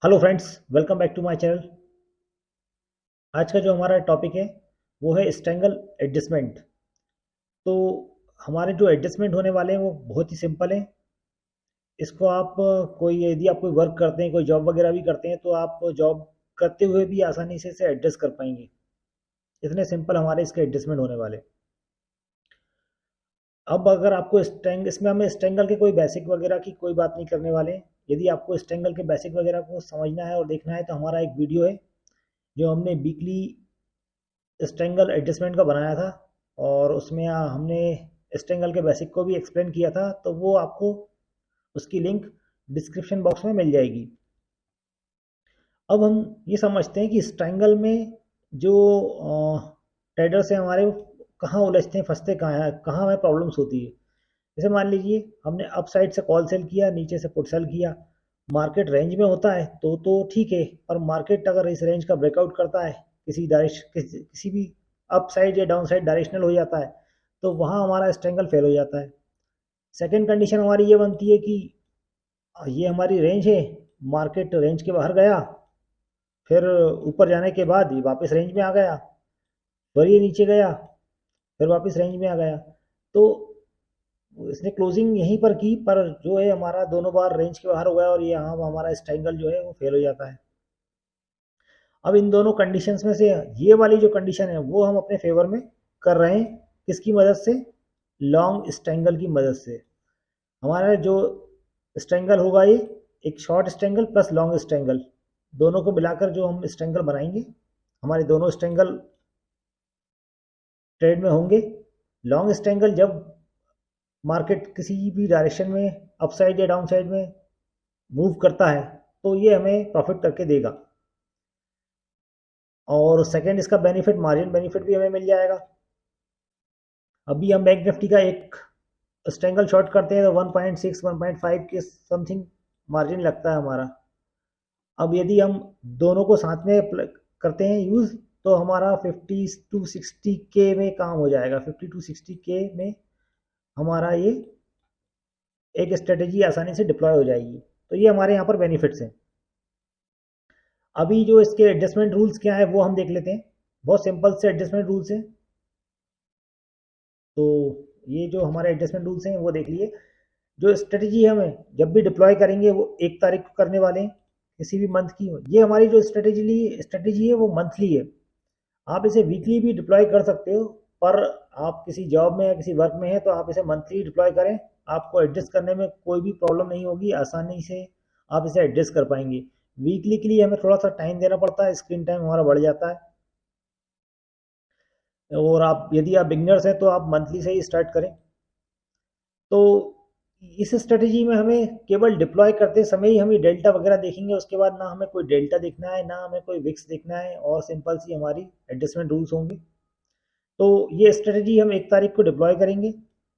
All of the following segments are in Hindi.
Hello friends, welcome back to my channel. आज का जो हमारा टॉपिक है वो है स्ट्रैंगल एडजस्टमेंट। तो हमारे जो एडजस्टमेंट होने वाले हैं वो बहुत ही सिंपल हैं। इसको आप कोई यदि आप कोई वर्क करते हैं, कोई जॉब वगैरह भी करते हैं, तो आप जॉब करते हुए भी आसानी से इसे एडजस्ट कर पाएंगे। इतने सिंपल हमारे इसके एडजस्टमेंट होने वाले। अब अगर आपको स्ट्रैंग इसमें हमें स्ट्रैंगल के कोई बेसिक वगैरह की कोई बात नहीं करने वाले हैं। यदि आपको स्ट्रैंगल के बेसिक वगैरह को समझना है और देखना है तो हमारा एक वीडियो है जो हमने वीकली स्ट्रैंगल एडजस्टमेंट का बनाया था, और उसमें हमने स्ट्रैंगल के बेसिक को भी एक्सप्लेन किया था। तो वो आपको उसकी लिंक डिस्क्रिप्शन बॉक्स में मिल जाएगी। अब हम ये समझते हैं कि स्ट्रैंगल में जो ट्रेडर्स हैं हमारे, वो कहाँ उलझते हैं, फंसते कहाँ हैं, कहाँ हमें प्रॉब्लम्स होती है। जैसे मान लीजिए हमने अप साइड से कॉल सेल किया, नीचे से पुट सेल किया। मार्केट रेंज में होता है तो ठीक है। और मार्केट अगर इस रेंज का ब्रेकआउट करता है, किसी भी अप साइड या डाउन साइड डायरेक्शनल हो जाता है, तो वहाँ हमारा स्ट्रैंगल फेल हो जाता है। सेकंड कंडीशन हमारी ये बनती है कि ये हमारी रेंज है, मार्केट रेंज के बाहर गया, फिर ऊपर जाने के बाद ये वापस रेंज में आ गया, फिर ये नीचे गया, फिर वापस रेंज में आ गया। तो इसने क्लोजिंग यहीं पर की, पर जो है हमारा दोनों बार रेंज के बाहर हो गया और ये यहाँ हमारा स्ट्रैंगल जो है वो फेल हो जाता है। अब इन दोनों कंडीशंस में से ये वाली जो कंडीशन है वो हम अपने फेवर में कर रहे हैं। किसकी मदद से? लॉन्ग स्ट्रैंगल की मदद से। हमारा जो स्ट्रैंगल होगा ये एक short strangle plus long strangle, दोनों को मिलाकर जो हम स्ट्रैंगल बनाएंगे, हमारे दोनों स्ट्रैंगल ट्रेड में होंगे। लॉन्ग स्ट्रैंगल जब मार्केट किसी भी डायरेक्शन में अपसाइड या डाउन साइड में मूव करता है तो ये हमें प्रॉफिट करके देगा। और सेकंड इसका बेनिफिट, मार्जिन बेनिफिट भी हमें मिल जाएगा। अभी हम बैंक निफ्टी का एक स्ट्रैंगल शॉर्ट करते हैं तो 1.6 1.5 के समथिंग मार्जिन लगता है हमारा। अब यदि हम दोनों को साथ में करते हैं यूज़, तो हमारा 50 to 60 के में काम हो जाएगा। 50 to 60 के में हमारा ये एक स्ट्रेटेजी आसानी से डिप्लॉय हो जाएगी। तो ये हमारे यहाँ पर बेनिफिट्स हैं। अभी जो इसके एडजस्टमेंट रूल्स क्या है वो हम देख लेते हैं। बहुत सिंपल से एडजस्टमेंट रूल्स हैं। तो ये जो हमारे एडजस्टमेंट रूल्स हैं वो देख लिए। जो स्ट्रेटजी हमें जब भी डिप्लॉय करेंगे वो 1 तारीख को करने वाले हैं, किसी भी मंथ की हो। ये हमारी जो स्ट्रेटजी है वो मंथली है। आप इसे वीकली भी डिप्लॉय कर सकते हो, पर आप किसी जॉब में या किसी वर्क में हैं तो आप इसे मंथली डिप्लॉय करें। आपको एडजस्ट करने में कोई भी प्रॉब्लम नहीं होगी, आसानी से आप इसे एडजस्ट कर पाएंगे। वीकली के लिए हमें थोड़ा सा टाइम देना पड़ता है, स्क्रीन टाइम हमारा बढ़ जाता है। और आप यदि आप बिगनर्स हैं तो आप मंथली से ही स्टार्ट करें। तो इस स्ट्रेटजी में हमें केवल डिप्लॉय करते समय ही हमें डेल्टा वगैरह देखेंगे, उसके बाद ना हमें कोई डेल्टा देखना है, ना हमें कोई विक्स देखना है, और सिंपल सी हमारी एडजस्टमेंट रूल्स होंगे। तो ये स्ट्रेटजी हम 1 तारीख को डिप्लॉय करेंगे।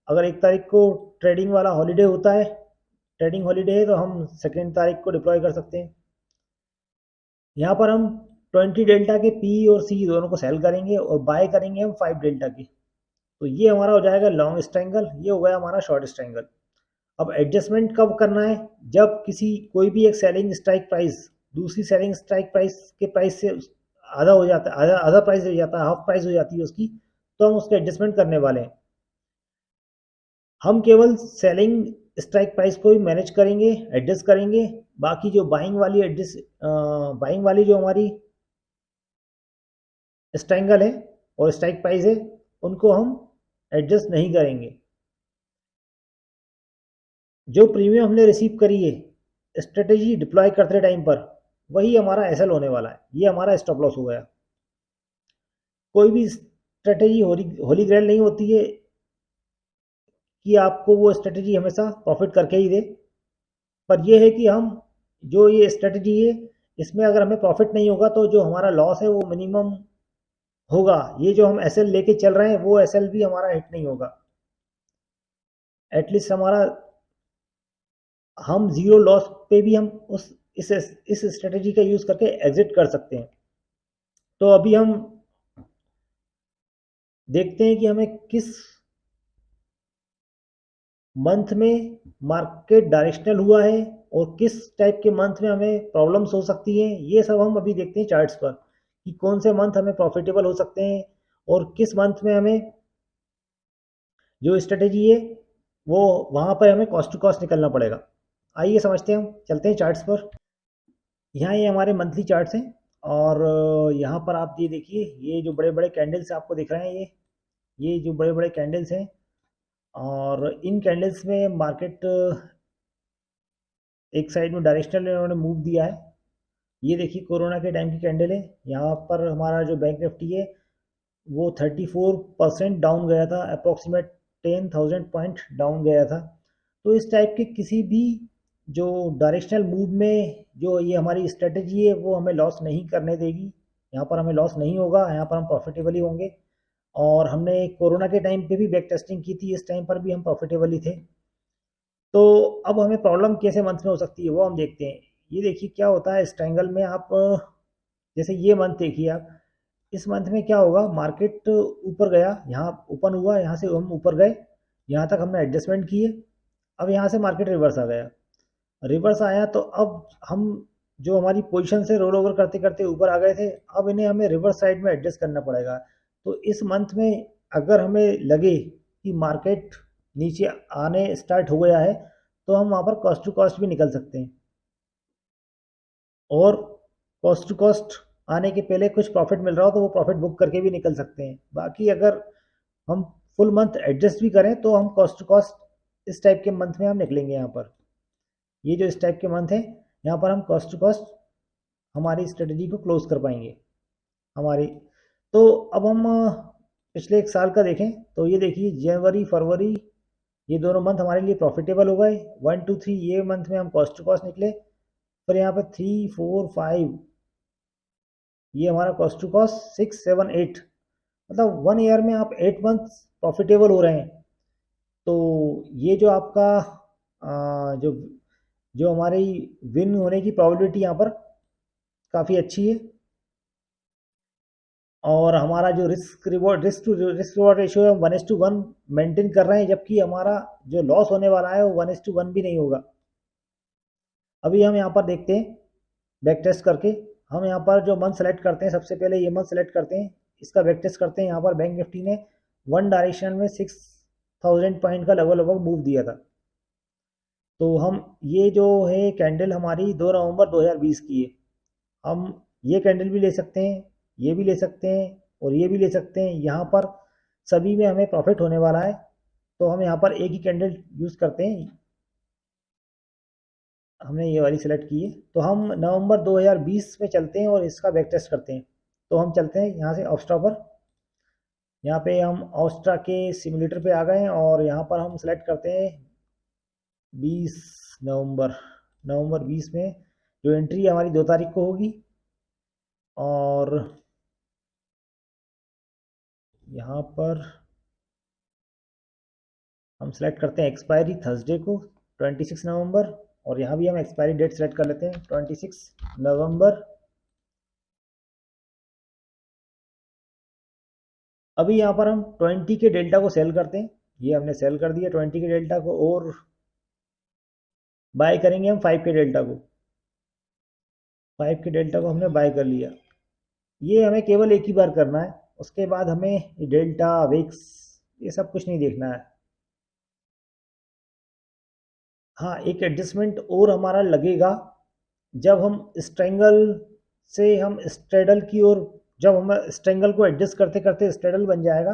अगर 1 तारीख को ट्रेडिंग वाला हॉलीडे होता है, ट्रेडिंग हॉलीडे है, तो हम 2 तारीख को डिप्लॉय कर सकते हैं। यहाँ पर हम 20 डेल्टा के पी और सी दोनों को सेल करेंगे और बाय करेंगे हम 5 डेल्टा की। तो ये हमारा हो जाएगा लॉन्ग स्ट्रैंगल, ये हो गया हमारा शॉर्ट स्ट्रैंगल। अब एडजस्टमेंट कब करना है? जब किसी कोई भी एक सेलिंग स्ट्राइक प्राइस दूसरी सेलिंग स्ट्राइक प्राइस के प्राइस से आधा हो जाता है, आधा आधा प्राइस हो जाता है, हाफ प्राइस हो जाती है उसकी, तो हम उसका एडजस्टमेंट करने वाले हैं। हम केवल सेलिंग स्ट्राइक प्राइस को ही मैनेज करेंगे, एडजस्ट करेंगे। बाकी जो बाइंग वाली जो हमारी स्ट्रैंगल है और स्ट्राइक प्राइस है, उनको हम एडजस्ट नहीं करेंगे। जो प्रीमियम हमने रिसीव करी है स्ट्रेटेजी डिप्लॉय करते टाइम पर, वही हमारा एसएल होने वाला है। ये हमारा स्टॉप लॉस हो गया। कोई भी स्ट्रेटेजी होली ग्रेल नहीं होती है कि आपको वो स्ट्रेटेजी हमेशा प्रॉफिट करके ही दे। पर यह है कि हम जो ये स्ट्रेटेजी है इसमें अगर हमें प्रॉफिट नहीं होगा तो जो हमारा लॉस है वो मिनिमम होगा। ये जो हम एसएल लेके चल रहे हैं वो एसएल भी हमारा हिट नहीं होगा। एटलीस्ट हमारा, हम जीरो लॉस पे भी हम उस इस स्ट्रेटेजी का यूज करके एग्जिट कर सकते हैं। तो अभी हम देखते हैं कि हमें किस मंथ में मार्केट डायरेक्शनल हुआ है और किस टाइप के मंथ में हमें प्रॉब्लम्स हो सकती हैं, ये सब हम अभी देखते हैं चार्ट्स पर कि कौन से मंथ हमें प्रॉफिटेबल हो सकते हैं और किस मंथ में हमें जो स्ट्रेटेजी है वो वहाँ पर हमें कॉस्ट टू कॉस्ट निकलना पड़ेगा। आइए समझते हैं, हम चलते हैं चार्ट्स पर। यहाँ ये हमारे मंथली चार्ट्स हैं और यहाँ पर आप ये देखिए, ये जो बड़े बड़े कैंडल्स आपको दिख रहे हैं, ये जो बड़े बड़े कैंडल्स हैं और इन कैंडल्स में मार्केट एक साइड में डायरेक्शनल इन्होंने मूव दिया है। ये देखिए कोरोना के टाइम की कैंडल है। यहाँ पर हमारा जो बैंक निफ्टी है वो 34% डाउन गया था, अप्रॉक्सीमेट 10,000 पॉइंट डाउन गया था। तो इस टाइप के किसी भी जो डायरेक्शनल मूव में जो ये हमारी स्ट्रेटेजी है वो हमें लॉस नहीं करने देगी। यहाँ पर हमें लॉस नहीं होगा, यहाँ पर हम प्रॉफिटेबल ही होंगे। और हमने कोरोना के टाइम पे भी बैक टेस्टिंग की थी, इस टाइम पर भी हम प्रॉफिटेबल ही थे। तो अब हमें प्रॉब्लम कैसे मंथ में हो सकती है वो हम देखते हैं। ये देखिए क्या होता है इस ट्रायंगल में, आप जैसे ये मंथ देखिए आप, इस मंथ में क्या होगा, मार्केट ऊपर गया, यहाँ ओपन हुआ, यहाँ से हम ऊपर गए, यहाँ तक हमने एडजस्टमेंट किए। अब यहाँ से मार्केट रिवर्स आ गया, रिवर्स आया तो अब हम जो हमारी पोजीशन से रोल ओवर करते करते ऊपर आ गए थे, अब इन्हें हमें रिवर्स साइड में एडजस्ट करना पड़ेगा। तो इस मंथ में अगर हमें लगे कि मार्केट नीचे आने स्टार्ट हो गया है तो हम वहाँ पर कॉस्ट टू कॉस्ट भी निकल सकते हैं और कॉस्ट टू कॉस्ट आने के पहले कुछ प्रॉफिट मिल रहा हो तो वो प्रॉफिट बुक करके भी निकल सकते हैं। बाकी अगर हम फुल मंथ एडजस्ट भी करें तो हम कॉस्ट टू कॉस्ट इस टाइप के मंथ में हम निकलेंगे। यहाँ पर ये जो इस टाइप के मंथ है यहाँ पर हम कॉस्ट टू कॉस्ट हमारी स्ट्रेटजी को क्लोज कर पाएंगे हमारी। तो अब हम पिछले एक साल का देखें तो ये देखिए जनवरी फरवरी ये दोनों मंथ हमारे लिए प्रॉफिटेबल हो गए। 1 2 3 ये मंथ में हम कॉस्ट टू कॉस्ट निकले। फिर यहाँ पे 3 4 5 ये हमारा कॉस्ट टू कॉस्ट 6 7 8, मतलब 1 ईयर में आप 8 मंथ प्रॉफिटेबल हो रहे हैं। तो ये जो आपका जो जो हमारी विन होने की प्रोबेबिलिटी यहाँ पर काफ़ी अच्छी है और हमारा जो रिस्क रिवॉर्ड रेशियो है 1:1 मेंटेन कर रहे हैं, जबकि हमारा जो लॉस होने वाला है वो 1:1 भी नहीं होगा। अभी हम यहाँ पर देखते हैं बैक टेस्ट करके। हम यहाँ पर जो मंथ सेलेक्ट करते हैं, सबसे पहले ये मंथ सेलेक्ट करते हैं, इसका बैक टेस्ट करते हैं। यहाँ पर बैंक निफ्टी ने वन डायरेक्शन में 6,000 पॉइंट का लगभग मूव दिया था। तो हम ये जो है कैंडल हमारी 2 नवंबर 2020 की है, हम ये कैंडल भी ले सकते हैं, ये भी ले सकते हैं और ये भी ले सकते हैं। यहाँ पर सभी में हमें प्रॉफिट होने वाला है तो हम यहाँ पर एक ही कैंडल यूज़ करते हैं। हमने ये वाली सेलेक्ट की है तो हम नवंबर 2020 में चलते हैं और इसका बैक टेस्ट करते हैं। तो हम चलते हैं यहाँ से ऑस्ट्रा पर। यहाँ पे हम ऑस्ट्रा के सिमुलेटर पे आ गए हैं और यहाँ पर हम सेलेक्ट करते हैं 20 नवंबर नवंबर 20 में जो एंट्री हमारी 2 तारीख को होगी। और यहाँ पर हम सेलेक्ट करते हैं एक्सपायरी थर्सडे को 26 नवंबर और यहाँ भी हम एक्सपायरी डेट सेलेक्ट कर लेते हैं 26 नवंबर। अभी यहाँ पर हम 20 के डेल्टा को सेल करते हैं, ये हमने सेल कर दिया 20 के डेल्टा को और बाय करेंगे हम 5 के डेल्टा को। 5 के डेल्टा को हमने बाय कर लिया। ये हमें केवल एक ही बार करना है, उसके बाद हमें डेल्टा विक्स ये सब कुछ नहीं देखना है। हाँ, एक एडजस्टमेंट और हमारा लगेगा जब हम स्ट्रेंगल से हम स्ट्रेडल की ओर, जब हम स्ट्रेंगल को एडजस्ट करते करते स्ट्रेडल बन जाएगा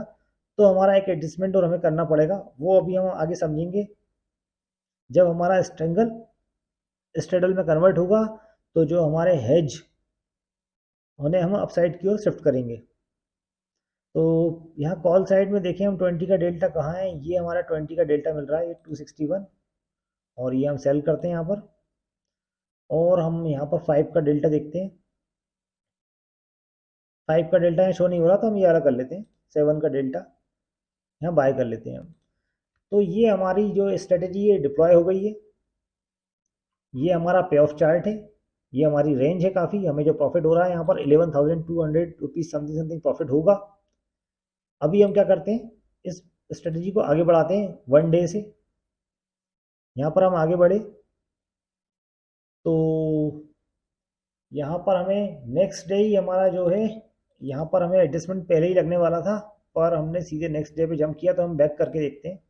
तो हमारा एक एडजस्टमेंट और हमें करना पड़ेगा, वो अभी हम आगे समझेंगे। जब हमारा स्ट्रेंगल स्ट्रेडल में कन्वर्ट होगा तो जो हमारे हेज उन्हें हम अपसाइड की ओर शिफ्ट करेंगे। तो यहाँ कॉल साइड में देखें हम 20 का डेल्टा कहाँ है, ये हमारा 20 का डेल्टा मिल रहा है, ये 261 और ये हम सेल करते हैं यहाँ पर। और हम यहाँ पर 5 का डेल्टा देखते हैं, 5 का डेल्टा यहाँ शो नहीं हो रहा तो हम ये वाला कर लेते हैं, 7 का डेल्टा यहाँ बाय कर लेते हैं हम। तो ये हमारी जो स्ट्रेटेजी है डिप्लॉय हो गई है। ये हमारा पे ऑफ चार्ट है, ये हमारी रेंज है काफ़ी, हमें जो प्रॉफिट हो रहा है यहाँ पर 11,200 रुपीज़ समथिंग समथिंग प्रॉफिट होगा। अभी हम क्या करते हैं, इस स्ट्रेटेजी को आगे बढ़ाते हैं 1 डे से। यहाँ पर हम आगे बढ़े तो यहाँ पर हमें नेक्स्ट डे ही हमारा जो है, यहाँ पर हमें एडजस्टमेंट पहले ही लगने वाला था, पर हमने सीधे नेक्स्ट डे पे जंप किया। तो हम बैक करके देखते हैं।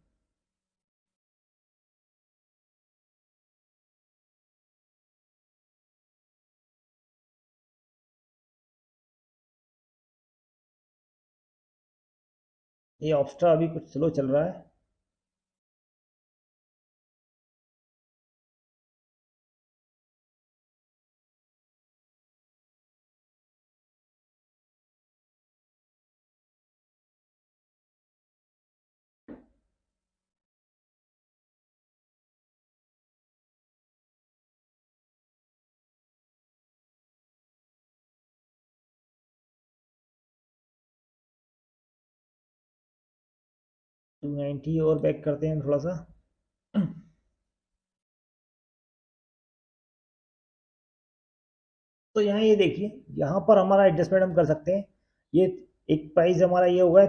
ये ऑप्स्ट्रा अभी कुछ स्लो चल रहा है। टू 90 और बैक करते हैं थोड़ा सा। तो यहाँ ये देखिए, यहाँ पर हमारा एडजस्टमेंट हम कर सकते हैं। ये एक प्राइस हमारा ये होगा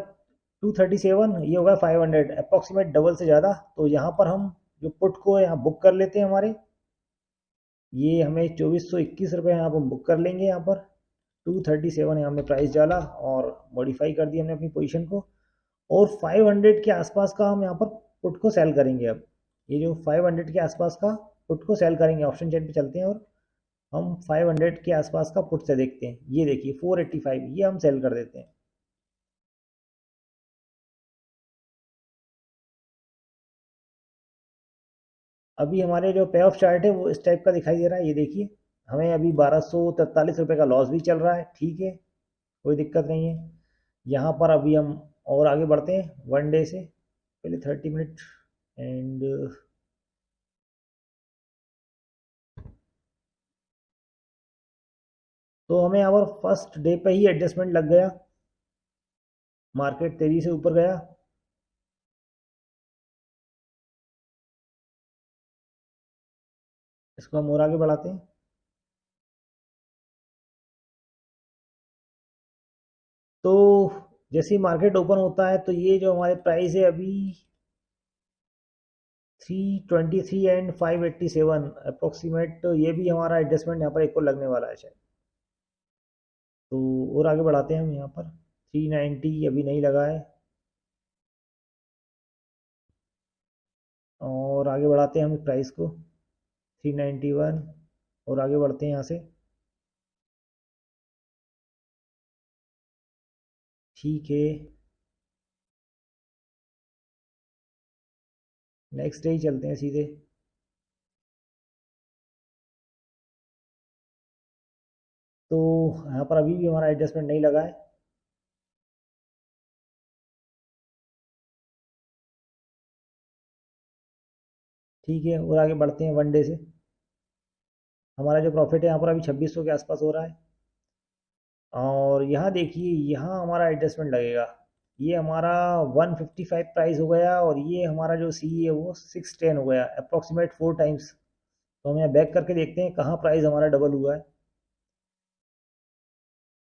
237, ये होगा 500, अप्रॉक्सीमेट डबल से ज़्यादा। तो यहाँ पर हम जो पुट को यहाँ बुक कर लेते हैं हमारे, ये हमें 2421 रुपये यहाँ पर बुक कर लेंगे। यहाँ पर 237 यहाँ हमने प्राइस डाला और मॉडिफाई कर दिया हमने अपनी पोजीशन को। और 500 के आसपास का हम यहाँ पर पुट को सेल करेंगे। अब ये जो 500 के आसपास का पुट को सेल करेंगे, ऑप्शन चेन पे चलते हैं और हम 500 के आसपास का पुट से देखते हैं। ये देखिए 485, ये हम सेल कर देते हैं। अभी हमारे जो पे ऑफ चार्ट है वो इस टाइप का दिखाई दे रहा है। ये देखिए, हमें अभी 1243 रुपये का लॉस भी चल रहा है। ठीक है, कोई दिक्कत नहीं है। यहाँ पर अभी हम और आगे बढ़ते हैं वन डे से पहले 30 मिनट। एंड तो हमें यहाँ पर फर्स्ट डे पे ही एडजस्टमेंट लग गया, मार्केट तेजी से ऊपर गया। इसको हम और आगे बढ़ाते हैं। तो जैसे ही मार्केट ओपन होता है तो ये जो हमारे प्राइस है अभी 323 एंड 587 अप्रोक्सीमेट, तो ये भी हमारा एडजस्टमेंट यहाँ पर एक और लगने वाला है शायद। तो और आगे बढ़ाते हैं हम। यहाँ पर 390 अभी नहीं लगा है, और आगे बढ़ाते हैं हम प्राइस को 391 और आगे बढ़ते हैं यहाँ से। ठीक है, नेक्स्ट डे ही चलते हैं सीधे। तो यहाँ पर अभी भी हमारा एडजस्टमेंट नहीं लगा है। ठीक है, और आगे बढ़ते हैं वन डे से। हमारा जो प्रॉफिट है यहाँ पर अभी 2600 के आसपास हो रहा है। और यहाँ देखिए, यहाँ हमारा एडजस्टमेंट लगेगा। ये हमारा 155 प्राइस हो गया, और ये हमारा जो सी है वो 610 हो गया, अप्रॉक्सीमेट 4 टाइम्स। तो हम यहाँ बैक करके देखते हैं कहाँ प्राइस हमारा डबल हुआ है।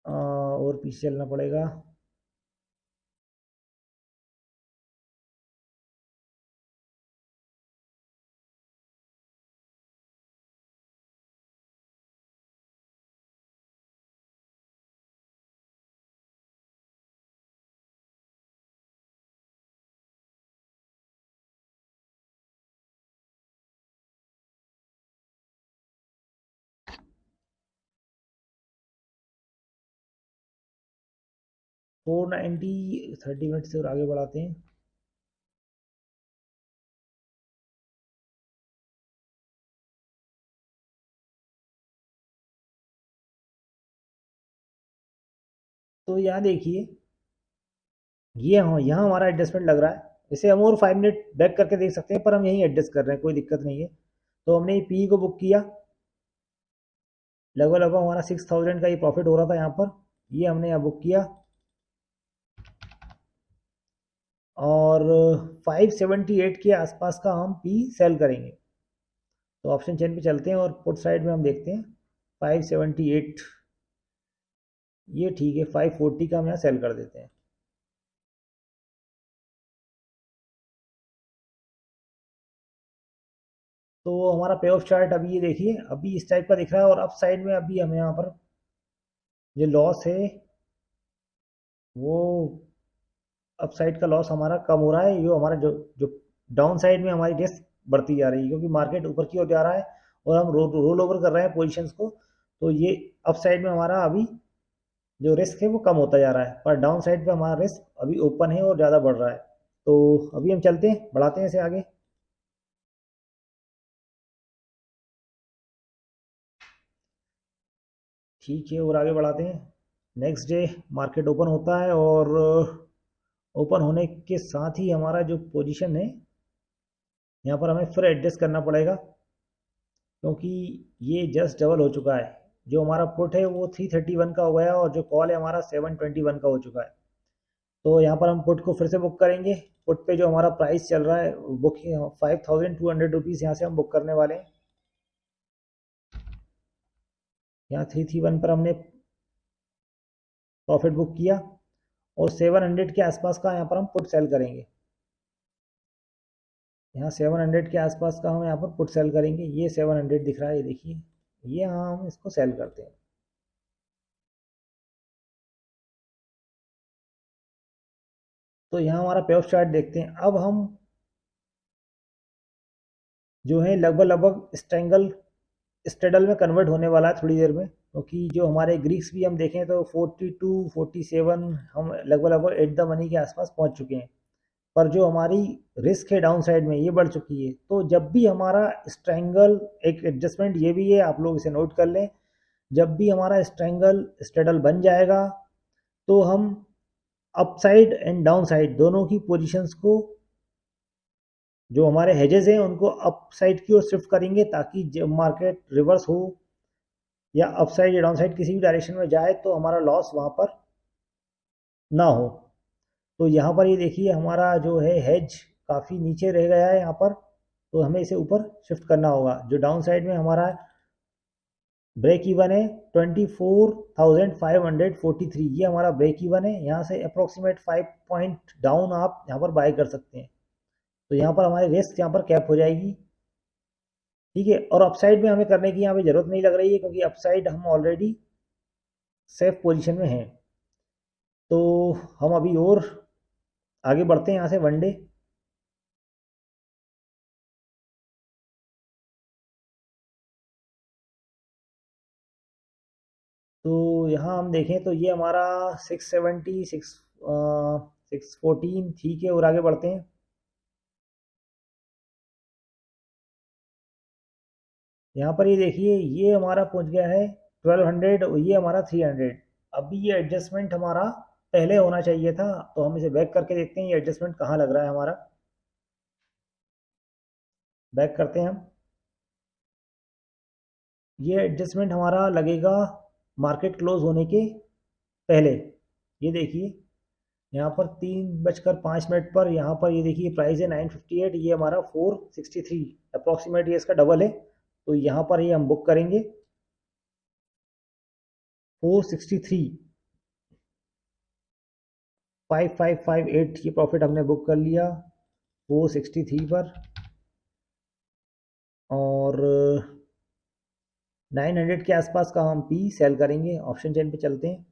और पीछे चलना पड़ेगा। फोर 30 मिनट से और आगे बढ़ाते हैं। तो यहाँ देखिए, ये हाँ, यहाँ हमारा एडजस्टमेंट लग रहा है। इसे हम और 5 मिनट बैक करके देख सकते हैं, पर हम यहीं एडजस्ट कर रहे हैं, कोई दिक्कत नहीं है। तो हमने ये पी को बुक किया। लगभग लगभग हमारा 6000 का ये प्रॉफिट हो रहा था यहाँ पर। ये हमने यहाँ बुक किया, और 578 के आसपास का हम पी सेल करेंगे। तो ऑप्शन चेन पे चलते हैं और पुट साइड में हम देखते हैं 578। ये ठीक है, 540 का हम यहाँ सेल कर देते हैं। तो तो हमारा पे ऑफ चार्ट अभी ये देखिए अभी इस टाइप का दिख रहा है, और अप साइड में अभी हमें यहाँ पर जो लॉस है वो अप साइड का लॉस हमारा कम हो रहा है। जो हमारा जो जो डाउन साइड में हमारी रिस्क बढ़ती जा रही है, क्योंकि मार्केट ऊपर की ओर जा रहा है और हम रोल ओवर कर रहे हैं पोजीशंस को, तो ये अप साइड में हमारा अभी जो रिस्क है वो कम होता जा रहा है, पर डाउन साइड पे हमारा रिस्क अभी ओपन है और ज़्यादा बढ़ रहा है। तो अभी हम चलते हैं, बढ़ाते हैं इसे आगे। ठीक है, और आगे बढ़ाते हैं। नेक्स्ट डे मार्केट ओपन होता है, और ओपन होने के साथ ही हमारा जो पोजीशन है यहाँ पर हमें फिर एडजस्ट करना पड़ेगा, क्योंकि ये जस्ट डबल हो चुका है। जो हमारा पुट है वो 331 का हो गया, और जो कॉल है हमारा 721 का हो चुका है। तो यहाँ पर हम पुट को फिर से बुक करेंगे। पुट पे जो हमारा प्राइस चल रहा है बुकिंग 5200 यहाँ से हम बुक करने वाले हैं। यहाँ 331 पर हमने प्रॉफिट बुक किया, और 700 के आसपास का यहाँ पर हम पुट सेल करेंगे। यहाँ 700 के आसपास का हम यहाँ पर पुट सेल करेंगे। ये 700 दिख रहा है, ये देखिए, ये यहाँ हम इसको सेल करते हैं। तो यहाँ हमारा पे ऑफ चार्ट देखते हैं। अब हम जो है लगभग लगभग स्ट्रेडल में कन्वर्ट होने वाला है थोड़ी देर में, क्योंकि जो हमारे ग्रीक्स भी हम देखें तो 42 47 हम लगभग लगभग एट द मनी के आसपास पहुंच चुके हैं। पर जो हमारी रिस्क है डाउन साइड में ये बढ़ चुकी है। तो जब भी हमारा स्ट्रैंगल, एक एडजस्टमेंट ये भी है, आप लोग इसे नोट कर लें, जब भी हमारा स्ट्रैंगल स्ट्रेडल बन जाएगा तो हम up side and down side दोनों की पोजीशंस को, जो हमारे हेजेस हैं उनको अप साइड की ओर शिफ्ट करेंगे, ताकि जब मार्केट रिवर्स हो या अप साइड या डाउन साइड किसी भी डायरेक्शन में जाए तो हमारा लॉस वहाँ पर ना हो। तो यहाँ पर ये देखिए हमारा जो है हेज काफ़ी नीचे रह गया है यहाँ पर, तो हमें इसे ऊपर शिफ्ट करना होगा। जो डाउन साइड में हमारा ब्रेक इवन है 24,543, ये हमारा ब्रेक इवन है। यहाँ से अप्रोक्सीमेट 5 पॉइंट डाउन आप यहाँ पर बाय कर सकते हैं। तो यहाँ पर हमारी रिस्क यहाँ पर कैप हो जाएगी। ठीक है, और अपसाइड में हमें करने की यहाँ पे ज़रूरत नहीं लग रही है, क्योंकि अपसाइड हम ऑलरेडी सेफ पोजीशन में हैं। तो हम अभी और आगे बढ़ते हैं यहाँ से वनडे। तो यहाँ हम देखें तो ये हमारा 670 614 ठीक है, और आगे बढ़ते हैं। यहाँ पर ये देखिए ये हमारा पहुँच गया है 1200, और ये हमारा 300। अभी ये एडजस्टमेंट हमारा पहले होना चाहिए था, तो हम इसे बैक करके देखते हैं ये एडजस्टमेंट कहाँ लग रहा है हमारा। बैक करते हैं हम। ये एडजस्टमेंट हमारा लगेगा मार्केट क्लोज होने के पहले। ये देखिए यहाँ पर 3:05 पर यहाँ पर ये देखिए प्राइस है 958, ये हमारा 463 अप्रॉक्सीमेट, ये इसका डबल है। तो यहाँ पर ये हम बुक करेंगे 463, 5558 ये प्रॉफिट हमने बुक कर लिया 463 पर। और 900 के आसपास का हम पी सेल करेंगे। ऑप्शन चेन पे चलते हैं।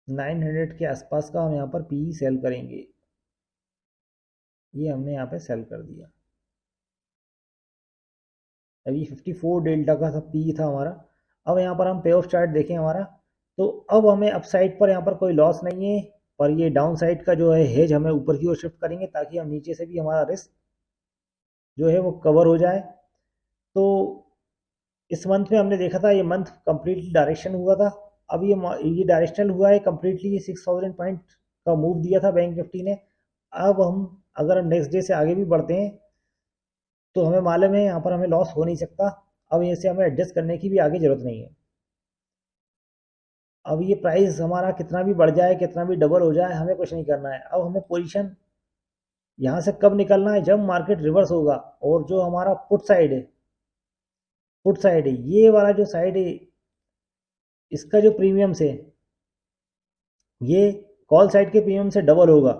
900 के आसपास का हम यहाँ पर पी सेल करेंगे। ये हमने यहाँ पे सेल कर दिया। अभी 54 डेल्टा का था पी था हमारा। अब यहाँ पर हम पे ऑफ चार्ट देखें हमारा, तो अब हमें अप साइड पर यहाँ पर कोई लॉस नहीं है, पर ये डाउन साइड का जो है हेज हमें ऊपर की ओर शिफ्ट करेंगे, ताकि हम नीचे से भी हमारा रिस्क जो है वो कवर हो जाए। तो इस मंथ में हमने देखा था ये मंथ कंप्लीटली डायरेक्शन हुआ था। अब ये डायरेक्शनल हुआ है कंप्लीटली। 6000 पॉइंट का मूव दिया था बैंक निफ्टी ने। अब हम अगर हम नेक्स्ट डे से आगे भी बढ़ते हैं तो हमें मालूम है यहाँ पर हमें लॉस हो नहीं सकता। अब इसे हमें एडजस्ट करने की भी आगे ज़रूरत नहीं है। अब ये प्राइस हमारा कितना भी बढ़ जाए, कितना भी डबल हो जाए, हमें कुछ नहीं करना है। अब हमें पोजीशन यहाँ से कब निकलना है, जब मार्केट रिवर्स होगा। और जो हमारा पुट साइड है, ये वाला जो साइड है, इसका जो प्रीमियम है ये कॉल साइड के प्रीमियम से डबल होगा।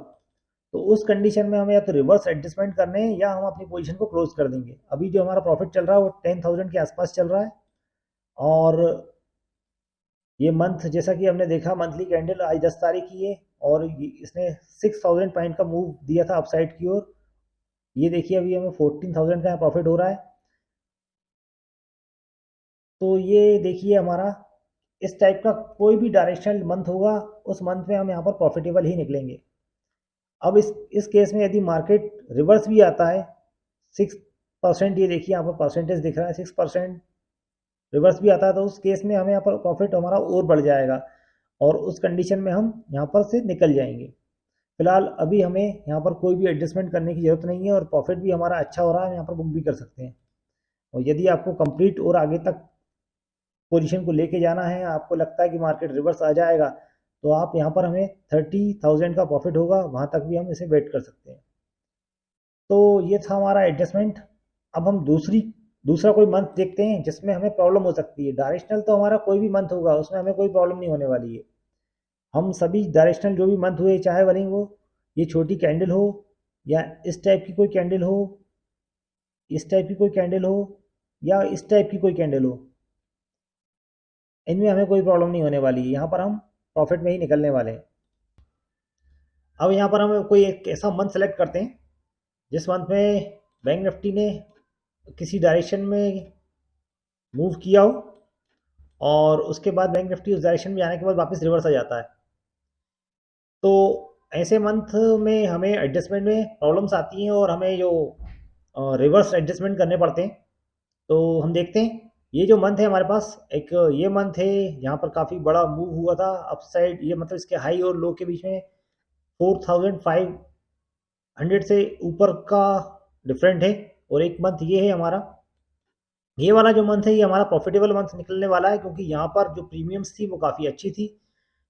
तो उस कंडीशन में हमें या तो रिवर्स एडजस्टमेंट करने हैं या हम अपनी पोजीशन को क्लोज कर देंगे। अभी जो हमारा प्रॉफिट चल रहा है वो 10,000 के आसपास चल रहा है, और ये मंथ जैसा कि हमने देखा मंथली कैंडल आज 10 तारीख की है, और इसने 6,000 पॉइंट का मूव दिया था अपसाइड की ओर। ये देखिए अभी हमें 14,000 का प्रॉफिट हो रहा है। तो ये देखिए हमारा इस टाइप का कोई भी डायरेक्शनल मंथ होगा, उस मंथ में हम यहाँ पर प्रॉफिटेबल ही निकलेंगे। अब इस केस में यदि मार्केट रिवर्स भी आता है 6%, ये देखिए यहाँ पर परसेंटेज दिख रहा है 6%, रिवर्स भी आता है तो उस केस में हमें यहाँ पर प्रॉफिट हमारा और बढ़ जाएगा, और उस कंडीशन में हम यहाँ पर से निकल जाएंगे। फिलहाल अभी हमें यहाँ पर कोई भी एडजस्टमेंट करने की ज़रूरत नहीं है, और प्रॉफिट भी हमारा अच्छा हो रहा है, हम यहाँ पर बुक भी कर सकते हैं। और यदि आपको कंप्लीट और आगे तक पोजीशन को लेके जाना है, आपको लगता है कि मार्केट रिवर्स आ जाएगा, तो आप यहाँ पर हमें 30,000 का प्रॉफिट होगा, वहाँ तक भी हम इसे वेट कर सकते हैं। तो ये था हमारा एडजस्टमेंट। अब हम दूसरा कोई मंथ देखते हैं जिसमें हमें प्रॉब्लम हो सकती है। डायरेक्शनल तो हमारा कोई भी मंथ होगा उसमें हमें कोई प्रॉब्लम नहीं होने वाली है। हम सभी डायरेक्शनल जो भी मंथ हुए, चाहे वही वो ये छोटी कैंडल हो या इस टाइप की कोई कैंडल हो, इस टाइप की कोई कैंडल हो या इस टाइप की कोई कैंडल हो, इनमें हमें कोई प्रॉब्लम नहीं होने वाली है। यहाँ पर हम प्रॉफिट में ही निकलने वाले हैं। अब यहाँ पर हम कोई एक ऐसा मंथ सेलेक्ट करते हैं जिस मंथ में बैंक निफ्टी ने किसी डायरेक्शन में मूव किया हो, और उसके बाद बैंक निफ्टी उस डायरेक्शन में जाने के बाद वापस रिवर्स आ जाता है। तो ऐसे मंथ में हमें एडजस्टमेंट में प्रॉब्लम्स आती हैं, और हमें जो रिवर्स एडजस्टमेंट करने पड़ते हैं। तो हम देखते हैं ये जो मंथ है हमारे पास, एक ये मंथ है यहाँ पर काफ़ी बड़ा मूव हुआ था अपसाइड, ये मतलब इसके हाई और लो के बीच में 4,500 से ऊपर का डिफरेंट है। और एक मंथ ये है हमारा, ये वाला जो मंथ है ये हमारा प्रॉफिटेबल मंथ निकलने वाला है, क्योंकि यहाँ पर जो प्रीमियम्स थी वो काफ़ी अच्छी थी।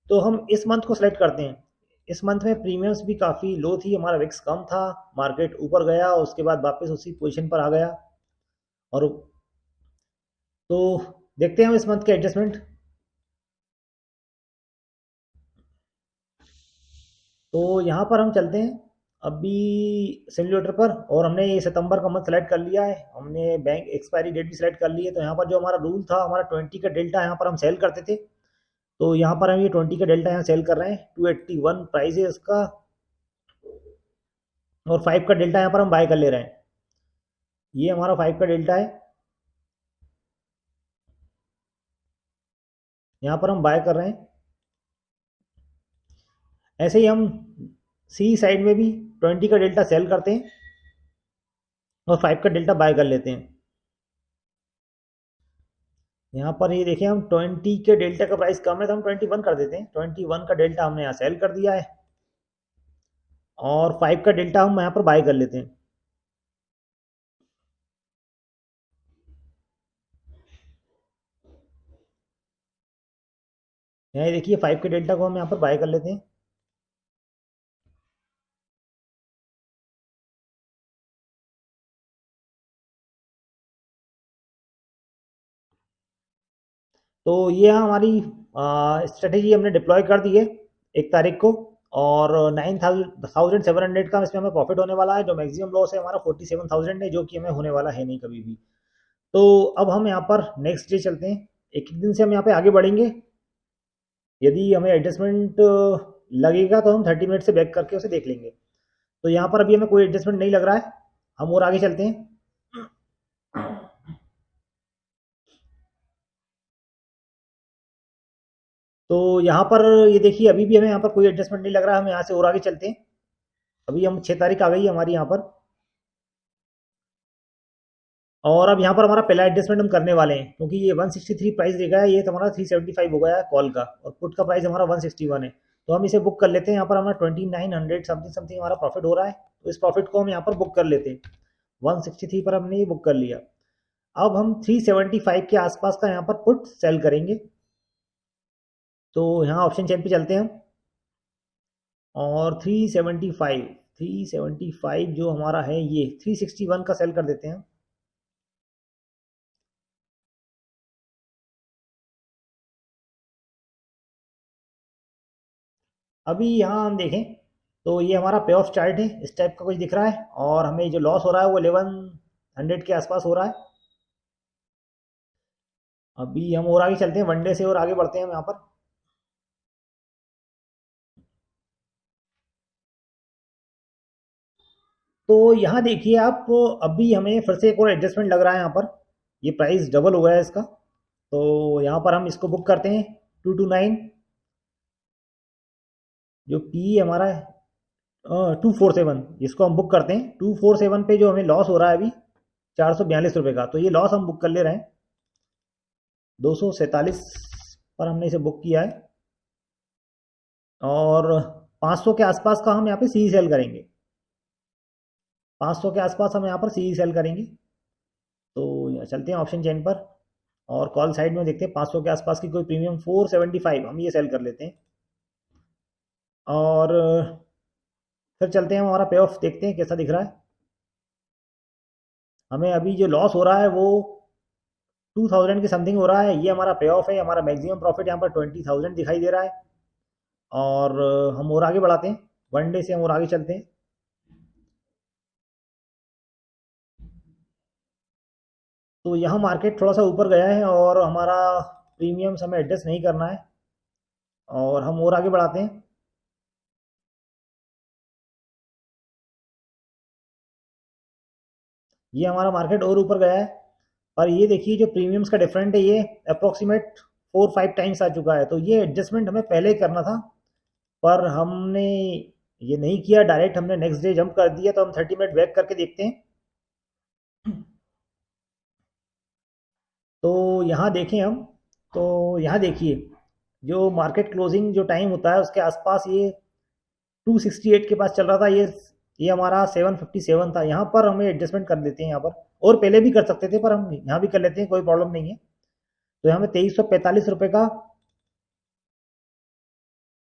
तो हम इस मंथ को सेलेक्ट करते हैं। इस मंथ में प्रीमियम्स भी काफ़ी लो थी, हमारा रिस्क कम था, मार्केट ऊपर गया उसके बाद वापस उसी पोजीशन पर आ गया। और तो देखते हैं हम इस मंथ के एडजस्टमेंट। तो यहाँ पर हम चलते हैं अभी सिमुलेटर पर, और हमने ये सितंबर का मंथ सेलेक्ट कर लिया है, हमने बैंक एक्सपायरी डेट भी सेलेक्ट कर ली है। तो यहाँ पर जो हमारा रूल था, हमारा 20 का डेल्टा यहाँ पर हम सेल करते थे, तो यहाँ पर हम ये 20 का डेल्टा यहाँ सेल कर रहे हैं। 281 प्राइस है इसका, और 5 का डेल्टा यहाँ पर हम बाय कर ले रहे हैं। ये हमारा 5 का डेल्टा है, यहाँ पर हम बाय कर रहे हैं। ऐसे ही हम सी साइड में भी 20 का डेल्टा सेल करते हैं और 5 का डेल्टा बाय कर लेते हैं। यहाँ पर ये देखिए हम 20 के डेल्टा का प्राइस कम है तो हम 21 कर देते हैं। 21 का डेल्टा हमने यहाँ सेल कर दिया है, और 5 का डेल्टा हम यहाँ पर बाय कर लेते हैं। यहाँ ये देखिए 5 के डेल्टा को हम यहाँ पर बाय कर लेते हैं। तो ये हमारी स्ट्रेटेजी हमने डिप्लॉय कर दी है 1 तारीख को, और 9,700 का इसमें हमें प्रॉफिट होने वाला है। जो मैक्सिमम लॉस है हमारा 47,000 है, जो कि हमें होने वाला है नहीं कभी भी। तो अब हम यहाँ पर नेक्स्ट डे चलते हैं, एक एक दिन से हम यहाँ पे आगे बढ़ेंगे। यदि हमें एडजस्टमेंट लगेगा तो हम 30 मिनट से बैक करके उसे देख लेंगे। तो यहाँ पर अभी हमें कोई एडजस्टमेंट नहीं लग रहा है, हम और आगे चलते हैं। तो यहाँ पर ये देखिए अभी भी हमें यहाँ पर कोई एडजस्टमेंट नहीं लग रहा है, हम यहाँ से और आगे चलते हैं। अभी हम 6 तारीख आ गई है हमारी यहाँ पर, और अब यहाँ पर हमारा पहला एडजस्टमेंट हम करने वाले हैं, क्योंकि ये 163 प्राइस देगा है, ये तो हमारा 375 हो गया है कॉल का, और पुट का प्राइस हमारा 161 है। तो हम इसे बुक कर लेते हैं। यहाँ पर हमारा 2900 समथिंग समथिंग हमारा प्रॉफिट हो रहा है, तो इस प्रॉफिट को हम यहाँ पर बुक कर लेते हैं। 163 पर हमने ये बुक कर लिया। अब हम 375 के आसपास का यहाँ पर पुट सेल करेंगे। तो यहाँ ऑप्शन चेन पे चलते हैं हम, और 375 जो हमारा है ये 361 का सेल कर देते हैं। अभी यहाँ हम देखें तो ये हमारा पे ऑफ चार्ट है, इस टाइप का कुछ दिख रहा है, और हमें जो लॉस हो रहा है वो 1100 के आसपास हो रहा है। अभी हम और आगे चलते हैं, वन डे से और आगे बढ़ते हैं हम यहाँ पर। तो यहाँ देखिए आप, अभी हमें फिर से एक और एडजस्टमेंट लग रहा है यहाँ पर, ये प्राइस डबल हो गया है इसका। तो यहाँ पर हम इसको बुक करते हैं 229, जो पी हमारा है 247, जिसको हम बुक करते हैं 247 पे। जो हमें लॉस हो रहा है अभी 442 रुपये का, तो ये लॉस हम बुक कर ले रहे हैं 247 पर हमने इसे बुक किया है। और 500 के आसपास का हम यहाँ पे सी सेल करेंगे, 500 के आसपास हम यहाँ पर सी सेल करेंगे। तो चलते हैं ऑप्शन चेन पर, और कॉल साइड में देखते हैं 500 के आसपास की कोई प्रीमियम 475 हम ये सेल कर लेते हैं। और फिर चलते हैं, हमारा पे ऑफ देखते हैं कैसा दिख रहा है। हमें अभी जो लॉस हो रहा है वो 2000 की समथिंग हो रहा है, ये हमारा पे ऑफ है। हमारा मैक्सिमम प्रॉफिट यहाँ पर 20,000 दिखाई दे रहा है। और हम और आगे बढ़ाते हैं, वन डे से हम और आगे चलते हैं। तो यहाँ मार्केट थोड़ा सा ऊपर गया है और हमारा प्रीमियम्स हमें एडजस्ट नहीं करना है, और हम और आगे बढ़ाते हैं। ये हमारा मार्केट और ऊपर गया है, पर ये देखिए जो प्रीमियम्स का डिफरेंट है, ये अप्रोक्सीमेट 4-5 टाइम्स आ चुका है। तो ये एडजस्टमेंट हमें पहले ही करना था, पर हमने ये नहीं किया, डायरेक्ट हमने नेक्स्ट डे जंप कर दिया। तो हम 30 मिनट बैक करके देखते हैं। तो यहाँ देखें हम, तो यहाँ देखिए जो मार्केट क्लोजिंग जो टाइम होता है उसके आसपास ये 268 के पास चल रहा था। ये हमारा 757 था। यहाँ पर हमें एडजस्टमेंट कर देते हैं यहाँ पर, और पहले भी कर सकते थे पर हम यहाँ भी कर लेते हैं, कोई प्रॉब्लम नहीं है। तो यहाँ में 2345 रुपये का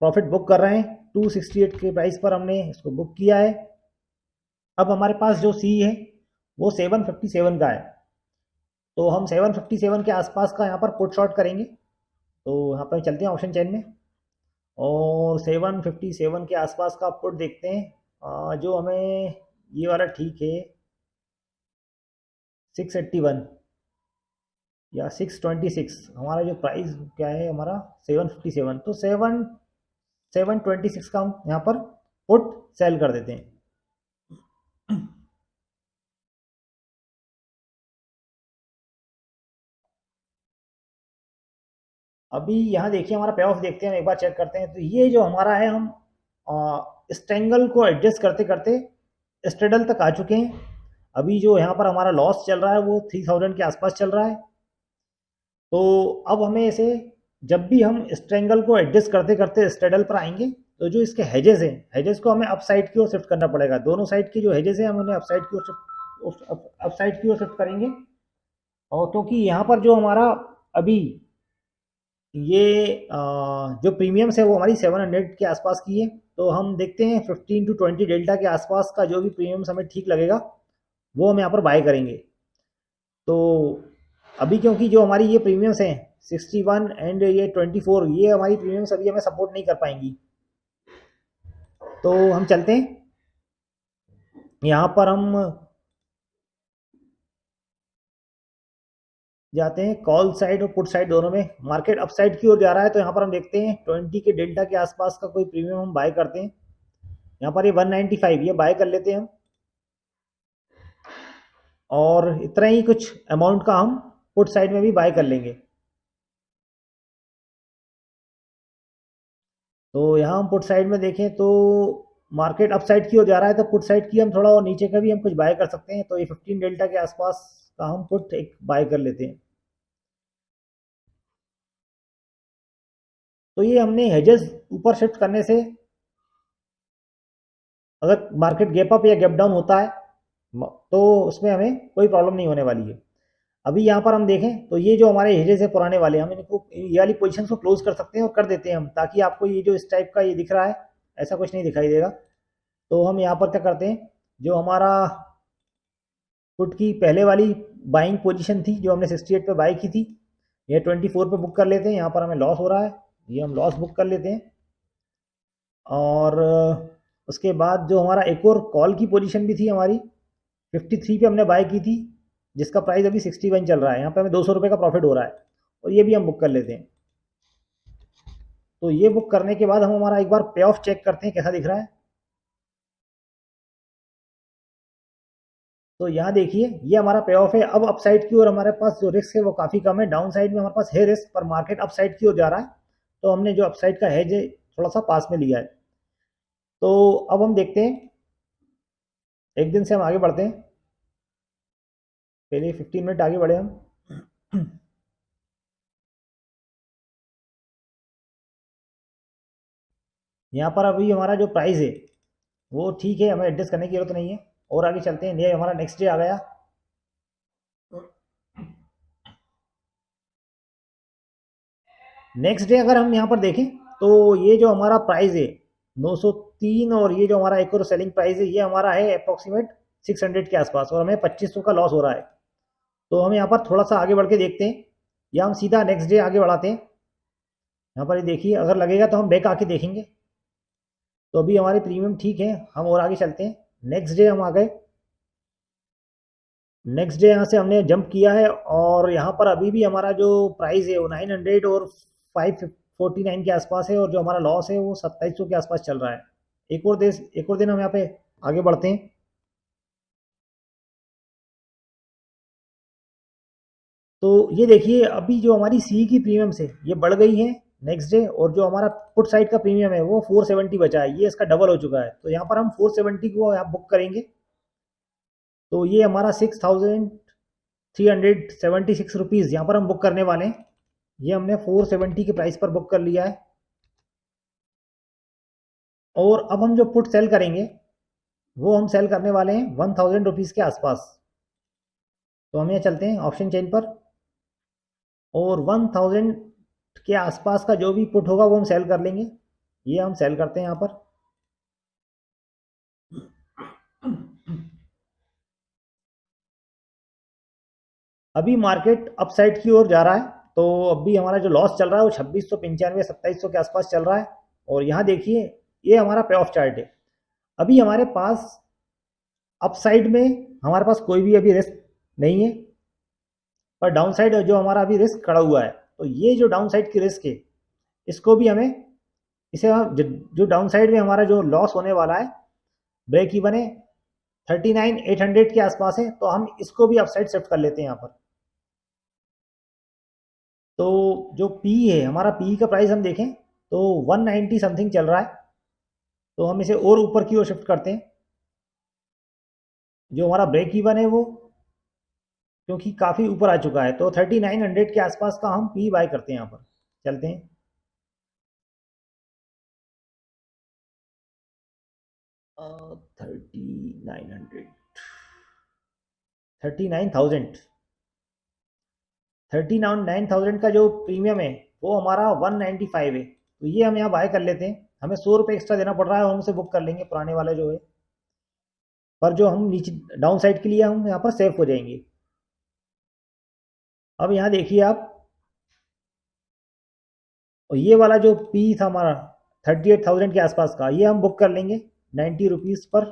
प्रॉफिट बुक कर रहे हैं, 268 के प्राइस पर हमने इसको बुक किया है। अब हमारे पास जो सी है वो 757 का है, तो हम 757 के आसपास का यहाँ पर पुट शॉर्ट करेंगे। तो यहाँ पर चलते हैं ऑप्शन चेन में, और 757 के आसपास का पुट देखते हैं। जो हमें ये वाला ठीक है 681 या 626, हमारा जो प्राइस क्या है हमारा 757, तो 726 का हम यहाँ पर पुट सेल कर देते हैं। अभी यहाँ देखिए हमारा पे ऑफ देखते हैं, हम एक बार चेक करते हैं। तो ये जो हमारा है, हम स्ट्रेंगल को एडजस्ट करते करते स्ट्रेडल तक आ चुके हैं। अभी जो यहाँ पर हमारा लॉस चल रहा है वो 3000 के आसपास चल रहा है। तो अब हमें इसे, जब भी हम स्ट्रेंगल को एडजस्ट करते करते स्ट्रेडल पर आएंगे, तो जो इसके हेजेस हैं, हेजेस को हमें अप साइड की ओर शिफ्ट करना पड़ेगा। दोनों साइड की जो हेजेस हैं हम उन्हें अप साइड की ओर शिफ्ट, अप साइड की ओर शिफ्ट करेंगे। और क्योंकि यहाँ पर जो हमारा अभी ये जो प्रीमियम्स है वो हमारी 700 के आसपास की है। तो हम देखते हैं 15 to 20 डेल्टा के आसपास का जो भी प्रीमियम्स हमें ठीक लगेगा वो हम यहाँ पर बाय करेंगे। तो अभी क्योंकि जो हमारी ये प्रीमियम्स हैं 61 एंड ये 24, ये हमारी प्रीमियम्स अभी हमें सपोर्ट नहीं कर पाएंगी। तो हम चलते हैं, यहाँ पर हम जाते हैं कॉल साइड और पुट साइड दोनों में। मार्केट अप साइड की ओर जा रहा है, तो यहाँ पर हम देखते हैं 20 के डेल्टा के आसपास का कोई प्रीमियम हम बाय करते हैं। यहाँ पर ये 195 ये बाय कर लेते हैं हम, और इतना ही कुछ अमाउंट का हम पुट साइड में भी बाय कर लेंगे। तो यहाँ हम पुट साइड में देखें तो मार्केट अप साइड की ओर जा रहा है, तो पुट साइड की हम थोड़ा और नीचे का भी हम कुछ बाय कर सकते हैं। तो ये 15 डेल्टा के आसपास का हम पुट एक बाय कर लेते हैं। तो ये हमने हेजेस ऊपर शिफ्ट करने से, अगर मार्केट गैप अप या गैप डाउन होता है तो उसमें हमें कोई प्रॉब्लम नहीं होने वाली है। अभी यहाँ पर हम देखें तो ये जो हमारे हेजेस है पुराने वाले, हम इनको ये वाली पोजीशन को क्लोज कर सकते हैं और कर देते हैं हम, ताकि आपको ये जो इस टाइप का ये दिख रहा है ऐसा कुछ नहीं दिखाई देगा। तो हम यहाँ पर क्या करते हैं, जो हमारा पुट की पहले वाली बाइंग पोजीशन थी जो हमने 68 पे बाई की थी, ये 24 पे बुक कर लेते हैं। यहाँ पर हमें लॉस हो रहा है, ये हम लॉस बुक कर लेते हैं। और उसके बाद जो हमारा एक और कॉल की पोजीशन भी थी हमारी 53 पे हमने बाय की थी, जिसका प्राइस अभी 61 चल रहा है। यहाँ पे हमें 200 रुपये का प्रॉफिट हो रहा है और ये भी हम बुक कर लेते हैं। तो ये बुक करने के बाद हम हमारा एक बार पे ऑफ चेक करते हैं कैसा दिख रहा है। तो यहाँ देखिए ये हमारा पे ऑफ है। अब अपसाइड की ओर हमारे पास जो रिस्क है वो काफ़ी कम है, डाउन साइड में हमारे पास है रिस्क, पर मार्केट अपसाइड की ओर जा रहा है, तो हमने जो अपसाइड का हेज है थोड़ा सा पास में लिया है। तो अब हम देखते हैं, एक दिन से हम आगे बढ़ते हैं। पहले 15 मिनट आगे बढ़े हम। यहाँ पर अभी हमारा जो प्राइस है वो ठीक है, हमें एडजस्ट करने की जरूरत नहीं है। और आगे चलते हैं। ये हमारा नेक्स्ट डे आ गया। नेक्स्ट डे अगर हम यहाँ पर देखें तो ये जो हमारा प्राइस है 903, और ये जो हमारा एक और सेलिंग प्राइस है ये हमारा है अप्रोक्सीमेट 600 के आसपास, और हमें 2500 का लॉस हो रहा है। तो हम यहाँ पर थोड़ा सा आगे बढ़ के देखते हैं, या हम सीधा नेक्स्ट डे आगे बढ़ाते हैं। यहाँ पर ये देखिए, अगर लगेगा तो हम बैक आके देखेंगे। तो अभी हमारे प्रीमियम ठीक है, हम और आगे चलते हैं। नेक्स्ट डे हम आ गए। नेक्स्ट डे यहाँ से हमने जंप किया है, और यहाँ पर अभी भी हमारा जो प्राइस है वो 900 और 549 के आसपास है, और जो हमारा लॉस है वो 2700 के आसपास चल रहा है। एक और दिन हम यहाँ पे आगे बढ़ते हैं। तो ये देखिए अभी जो हमारी सी की प्रीमियम से ये बढ़ गई है नेक्स्ट डे, और जो हमारा पुट साइड का प्रीमियम है वो 470 बचा है, ये इसका डबल हो चुका है। तो यहाँ पर हम 470 को यहाँ बुक करेंगे। तो ये हमारा 6376 रुपीज़ यहाँ पर हम बुक करने वाले हैं। ये हमने 470 के प्राइस पर बुक कर लिया है। और अब हम जो पुट सेल करेंगे वो हम सेल करने वाले हैं 1000 रुपीज़ के आसपास। तो हम यहाँ चलते हैं ऑप्शन चेन पर, और 1000 के आसपास का जो भी पुट होगा वो हम सेल कर लेंगे। ये हम सेल करते हैं यहाँ पर। अभी मार्केट अपसाइड की ओर जा रहा है, तो अभी हमारा जो लॉस चल रहा है वो 2695 2700 के आसपास चल रहा है। और यहाँ देखिए ये हमारा पे ऑफ चार्ट है। अभी हमारे पास अपसाइड में हमारे पास कोई भी अभी रिस्क नहीं है, पर डाउन साइड जो हमारा अभी रिस्क खड़ा हुआ है, तो ये जो डाउन साइड की रिस्क है इसको भी हमें, इसे जो डाउन साइड में हमारा जो लॉस होने वाला है ब्रेक इवन है 39,800 के आसपास है, तो हम इसको भी अपसाइड शिफ्ट कर लेते हैं यहाँ पर। तो जो पी है हमारा, पी का प्राइस हम देखें तो 190 समथिंग चल रहा है, तो हम इसे और ऊपर की ओर शिफ्ट करते हैं। जो हमारा ब्रेक इवन है वो क्योंकि काफ़ी ऊपर आ चुका है, तो 3900 के आसपास का हम पी बाय करते हैं। यहाँ पर चलते हैं। 3900, 39,000, 39,000 का जो प्रीमियम है वो हमारा 195 है, तो ये हम यहाँ बाय कर लेते हैं। हमें 100 रुपये एक्स्ट्रा देना पड़ रहा है, हम उसे बुक कर लेंगे पुराने वाले जो है, पर जो हम नीचे डाउन साइड के लिए हम यहाँ पर सेफ हो जाएंगे। अब यहाँ देखिए आप, और ये वाला जो पी था हमारा 38,000 के आसपास का, ये हम बुक कर लेंगे 90 रुपीज़ पर।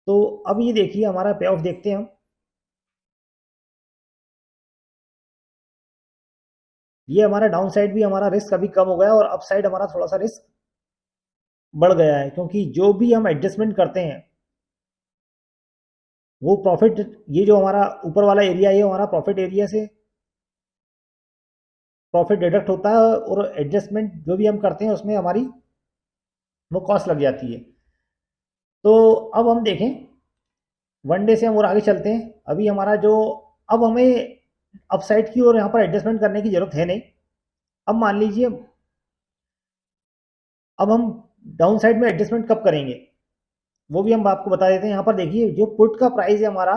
तो अब ये देखिए हमारा पे ऑफ देखते हैं हम। ये हमारा डाउन साइड भी हमारा रिस्क अभी कम हो गया, और अप साइड हमारा थोड़ा सा रिस्क बढ़ गया है, क्योंकि जो भी हम एडजस्टमेंट करते हैं वो प्रॉफिट, ये जो हमारा ऊपर वाला एरिया है हमारा प्रॉफिट एरिया से प्रॉफिट डिडक्ट होता है, और एडजस्टमेंट जो भी हम करते हैं उसमें हमारी वो कॉस्ट लग जाती है। तो अब हम देखें, वन डे से हम और आगे चलते हैं। अभी हमारा जो, अब हमें अपसाइड की और यहाँ पर एडजस्टमेंट करने की ज़रूरत है नहीं। अब मान लीजिए, अब हम डाउन साइड में एडजस्टमेंट कब करेंगे वो भी हम आपको बता देते हैं। यहाँ पर देखिए जो पुट का प्राइस है हमारा,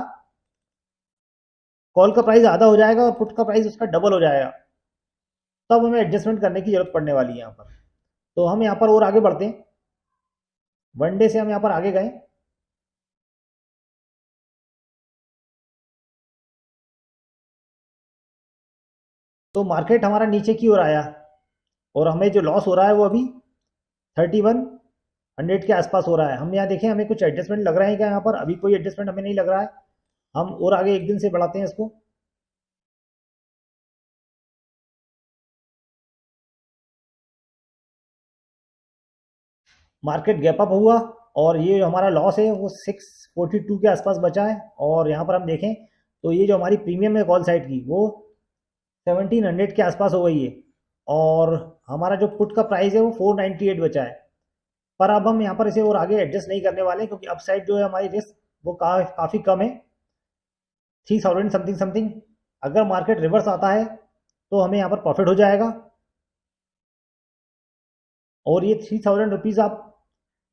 कॉल का प्राइस आधा हो जाएगा और पुट का प्राइस उसका डबल हो जाएगा, तब हमें एडजस्टमेंट करने की जरूरत पड़ने वाली है यहाँ पर। तो हम यहाँ पर और आगे बढ़ते हैं। वन डे से हम यहाँ पर आगे गए। तो मार्केट हमारा नीचे की ओर आया, और हमें जो लॉस हो रहा है वो अभी 3100 के आसपास हो रहा है। हम यहाँ देखें हमें कुछ एडजस्टमेंट लग रहा है क्या? यहाँ पर अभी कोई एडजस्टमेंट हमें नहीं लग रहा है। हम और आगे एक दिन से बढ़ाते हैं इसको। मार्केट गैप अप हुआ और ये जो हमारा लॉस है वो 642 के आसपास बचा है। और यहाँ पर हम देखें तो ये जो हमारी प्रीमियम है कॉल साइड की वो 1700 के आसपास हो गई है। और हमारा जो पुट का प्राइस है वो 498 बचा है। पर अब हम यहाँ पर इसे और आगे एडजस्ट नहीं करने वाले क्योंकि अप साइड जो है हमारी रिस्क वो काफ़ी कम है, 3000 समथिंग समथिंग। अगर मार्केट रिवर्स आता है तो हमें यहाँ पर प्रॉफिट हो जाएगा। और ये 3000 रुपीज़ आप